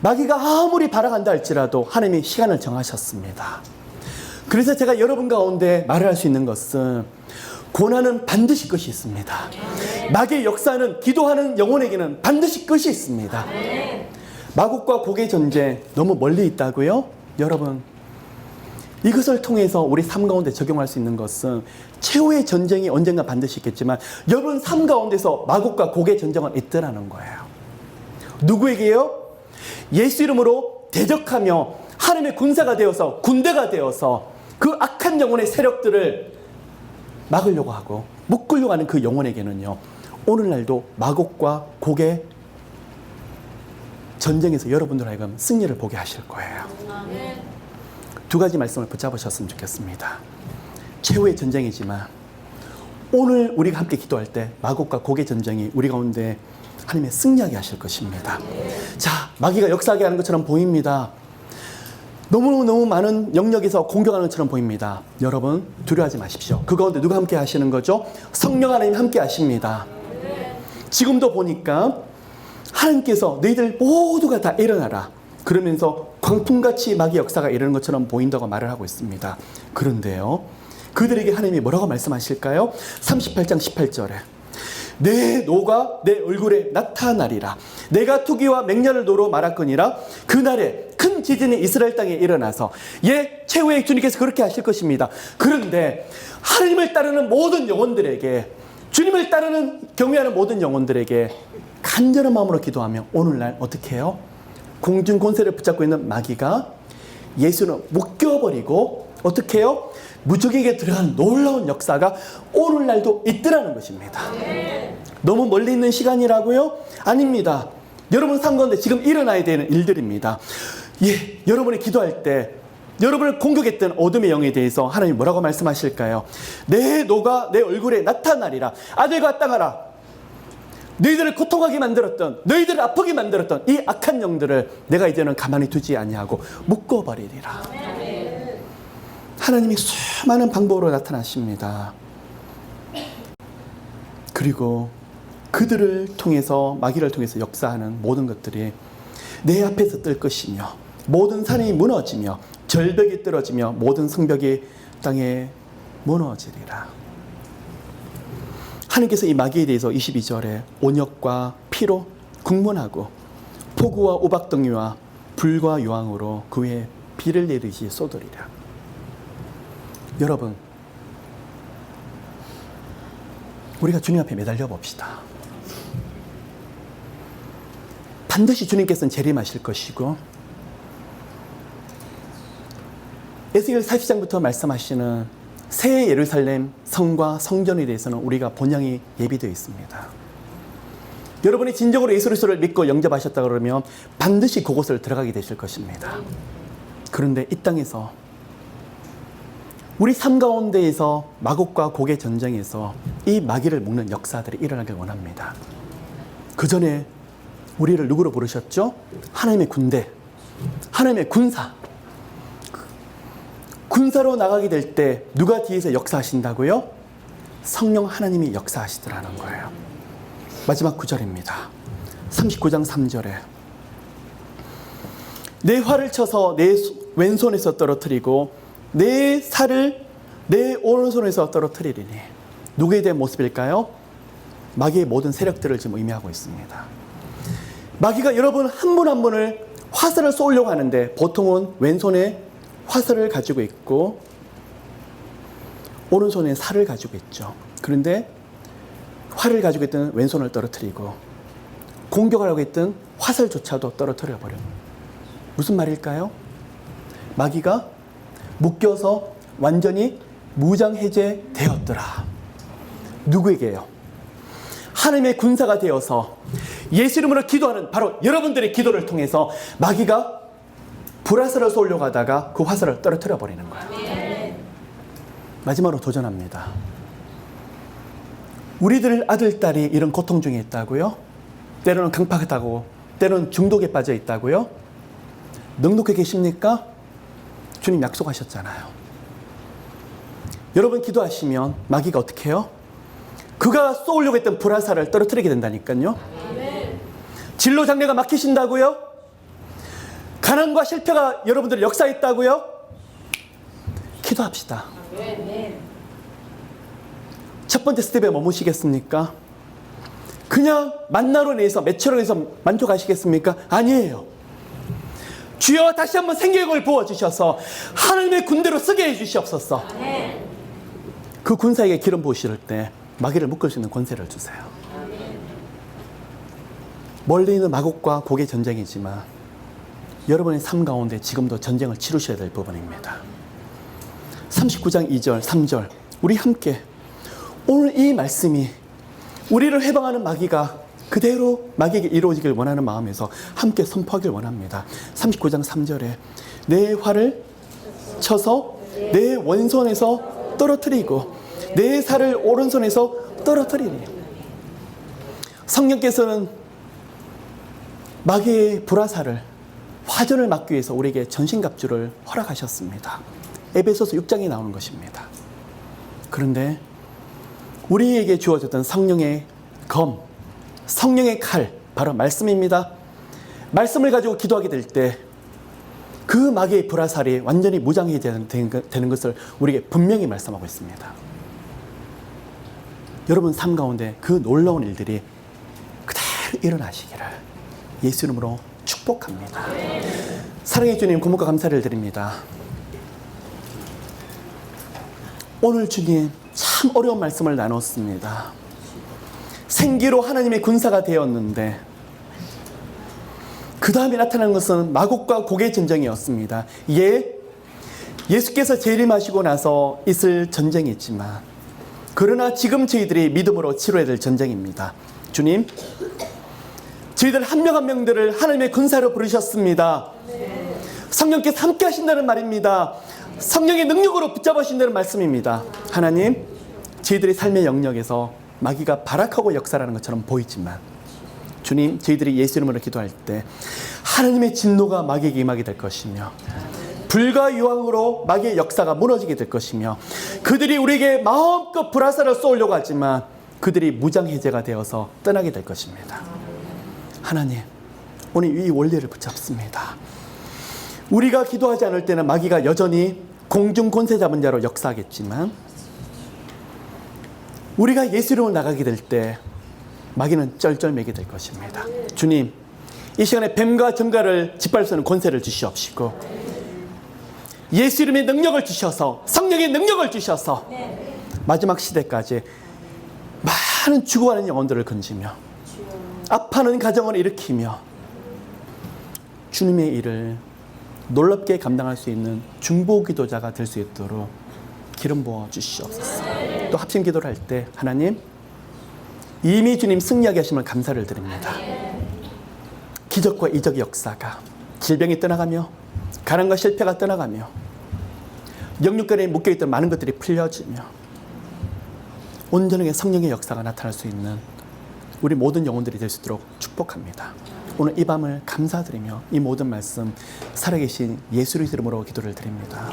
Speaker 1: 마귀가 아무리 발악한다 할지라도 하나님이 시간을 정하셨습니다. 그래서 제가 여러분 가운데 말을 할 수 있는 것은, 고난은 반드시 끝이 있습니다. 마귀의 역사는 기도하는 영혼에게는 반드시 끝이 있습니다. 마곡과 고개 전쟁 너무 멀리 있다고요? 여러분, 이것을 통해서 우리 삶 가운데 적용할 수 있는 것은 최후의 전쟁이 언젠가 반드시 있겠지만 여러분 삶 가운데서 마곡과 고개 전쟁은 있더라는 거예요. 누구에게요? 예수 이름으로 대적하며 하나님의 군사가 되어서 군대가 되어서 그 악한 영혼의 세력들을 막으려고 하고 묶으려고 하는 그 영혼에게는요, 오늘날도 마곡과 고개 전쟁에서 여러분들 하여금 승리를 보게 하실 거예요. 두 가지 말씀을 붙잡으셨으면 좋겠습니다. 최후의 전쟁이지만 오늘 우리가 함께 기도할 때 마곡과 고개 전쟁이 우리 가운데 하나님의 승리하게 하실 것입니다. 자, 마귀가 역사하게 하는 것처럼 보입니다. 너무너무 많은 영역에서 공격하는 것처럼 보입니다. 여러분, 두려워하지 마십시오. 그 가운데 누가 함께 하시는 거죠? 성령 하나님 함께 하십니다. 지금도 보니까 하나님께서 너희들 모두가 다 일어나라, 그러면서 광풍같이 마귀 역사가 이르는 것처럼 보인다고 말을 하고 있습니다. 그런데요, 그들에게 하나님이 뭐라고 말씀하실까요? 38장 18절에 내 노가 내 얼굴에 나타나리라. 내가 투기와 맹렬을 노로 말하거니라. 그날에 큰 지진이 이스라엘 땅에 일어나서, 예, 최후의 주님께서 그렇게 하실 것입니다. 그런데 하나님을 따르는 모든 영혼들에게, 주님을 따르는 경외하는 모든 영혼들에게 간절한 마음으로 기도하며 오늘날 어떻게 해요? 공중 권세를 붙잡고 있는 마귀가 예수는 묶여버리고 어떻게 해요? 무적에게 들어간 놀라운 역사가 오늘날도 있더라는 것입니다. 너무 멀리 있는 시간이라고요? 아닙니다. 여러분 삶 가운데 지금 일어나야 되는 일들입니다. 예, 여러분이 기도할 때 여러분을 공격했던 어둠의 영에 대해서 하나님 뭐라고 말씀하실까요? 내 노가 내 얼굴에 나타나리라. 아들과 땅아라. 너희들을 고통하게 만들었던, 너희들을 아프게 만들었던 이 악한 영들을 내가 이제는 가만히 두지 아니하고 묶어버리리라. 하나님이 수많은 방법으로 나타나십니다. 그리고 그들을 통해서, 마귀를 통해서 역사하는 모든 것들이 내 앞에서 뜰 것이며, 모든 산이 무너지며 절벽이 떨어지며 모든 성벽이 땅에 무너지리라. 하나님께서 이 마귀에 대해서 22절에 온역과 피로 국문하고 폭우와 우박덩이와 불과 유황으로 그 위에 비를 내리시 쏟으리라. 여러분, 우리가 주님 앞에 매달려 봅시다. 반드시 주님께서는 재림하실 것이고, 에스겔 40장부터 말씀하시는 새 예루살렘 성과 성전에 대해서는 우리가 본향이 예비되어 있습니다. 여러분이 진정으로 예수 그리스도를 믿고 영접하셨다 그러면 반드시 그곳을 들어가게 되실 것입니다. 그런데 이 땅에서 우리 삶 가운데에서 마곡과 고개 전쟁에서 이 마귀를 묶는 역사들이 일어나길 원합니다. 그 전에 우리를 누구로 부르셨죠? 하나님의 군대, 하나님의 군사. 군사로 나가게 될 때 누가 뒤에서 역사하신다고요? 성령 하나님이 역사하시더라는 거예요. 마지막 9절입니다. 39장 3절에 내 활을 쳐서 내 왼손에서 떨어뜨리고 내 살을 내 오른손에서 떨어뜨리리니. 누구에 대한 모습일까요? 마귀의 모든 세력들을 지금 의미하고 있습니다. 마귀가 여러분 한 분 한 분을 화살을 쏘려고 하는데 보통은 왼손에 화살을 가지고 있고 오른손에 살을 가지고 있죠. 그런데 활을 가지고 있던 왼손을 떨어뜨리고 공격하려고 했던 화살조차도 떨어뜨려 버려. 무슨 말일까요? 마귀가 묶여서 완전히 무장해제되었더라. 누구에게요? 하나님의 군사가 되어서 예수 이름으로 기도하는 바로 여러분들의 기도를 통해서 마귀가 불화살을 쏘려고 하다가 그 화살을 떨어뜨려 버리는 거예요. 마지막으로 도전합니다. 우리들 아들, 딸이 이런 고통 중에 있다고요? 때로는 강팍하다고, 때로는 중독에 빠져 있다고요? 넉넉히 계십니까? 주님 약속하셨잖아요. 여러분 기도하시면 마귀가 어떻게 해요? 그가 쏘려고 했던 불화살을 떨어뜨리게 된다니까요. 진로 장래가 막히신다고요? 가난과 실패가 여러분들의 역사에 있다고요? 기도합시다. 첫 번째 스텝에 머무시겠습니까? 그냥 만나로 인해서 매체로 인해서 만족하시겠습니까? 아니에요. 주여 다시 한번 생명을 부어주셔서 하나님의 군대로 쓰게 해주시옵소서. 그 군사에게 기름 부으실 때 마귀를 묶을 수 있는 권세를 주세요. 멀리 있는 마곡과 곡의 전쟁이지만 여러분의 삶 가운데 지금도 전쟁을 치르셔야 될 부분입니다. 39장 2절 3절 우리 함께 오늘 이 말씀이 우리를 해방하는 마귀가 그대로 마귀에게 이루어지길 원하는 마음에서 함께 선포하길 원합니다. 39장 3절에 내 활을 쳐서 내 왼손에서 떨어뜨리고 내 살을 오른손에서 떨어뜨리리. 성령께서는 마귀의 불화살을 화전을 막기 위해서 우리에게 전신갑주를 허락하셨습니다. 에베소서 6장에 나오는 것입니다. 그런데 우리에게 주어졌던 성령의 검, 성령의 칼, 바로 말씀입니다. 말씀을 가지고 기도하게 될 때 그 마귀의 불화살이 완전히 무장해제되는 것을 우리에게 분명히 말씀하고 있습니다. 여러분 삶 가운데 그 놀라운 일들이 그대로 일어나시기를 예수 이름으로 축복합니다. 사랑의 주님, 고목과 감사를 드립니다. 오늘 주님 참 어려운 말씀을 나눴습니다. 생기로 하나님의 군사가 되었는데 그 다음에 나타난 것은 마곡과 곡의 전쟁이었습니다. 예수께서 재림하시고 나서 있을 전쟁이지만 그러나 지금 저희들이 믿음으로 치러야 될 전쟁입니다. 주님, 저희들 한 명 한 명들을 하나님의 군사로 부르셨습니다. 성령께서 함께 하신다는 말입니다. 성령의 능력으로 붙잡으신다는 말씀입니다. 하나님, 저희들의 삶의 영역에서 마귀가 발악하고 역사라는 것처럼 보이지만 주님, 저희들이 예수 이름으로 기도할 때 하나님의 진노가 마귀에게 임하게 될 것이며 불과 유황으로 마귀의 역사가 무너지게 될 것이며 그들이 우리에게 마음껏 불화살을 쏘려고 하지만 그들이 무장해제가 되어서 떠나게 될 것입니다. 하나님, 오늘 이 원리를 붙잡습니다. 우리가 기도하지 않을 때는 마귀가 여전히 공중 권세 잡은 자로 역사하겠지만 우리가 예수 이름으로 나가게 될 때 마귀는 쩔쩔매게 될 것입니다. 주님, 이 시간에 뱀과 정갈을 짓밟을 수 있는 권세를 주시옵시고 예수 이름의 능력을 주셔서 성령의 능력을 주셔서 마지막 시대까지 많은 죽어가는 영혼들을 건지며 아파하는 가정을 일으키며 주님의 일을 놀랍게 감당할 수 있는 중보기도자가 될 수 있도록 기름 부어 주시옵소서. 또 합심 기도를 할 때 하나님, 이미 주님 승리하게 하심을 감사를 드립니다. 기적과 이적의 역사가 질병이 떠나가며 가난과 실패가 떠나가며 영육간에 묶여있던 많은 것들이 풀려지며 온전하게 성령의 역사가 나타날 수 있는 우리 모든 영혼들이 될 수 있도록 축복합니다. 오늘 이 밤을 감사드리며 이 모든 말씀 살아계신 예수의 이름으로 기도를 드립니다.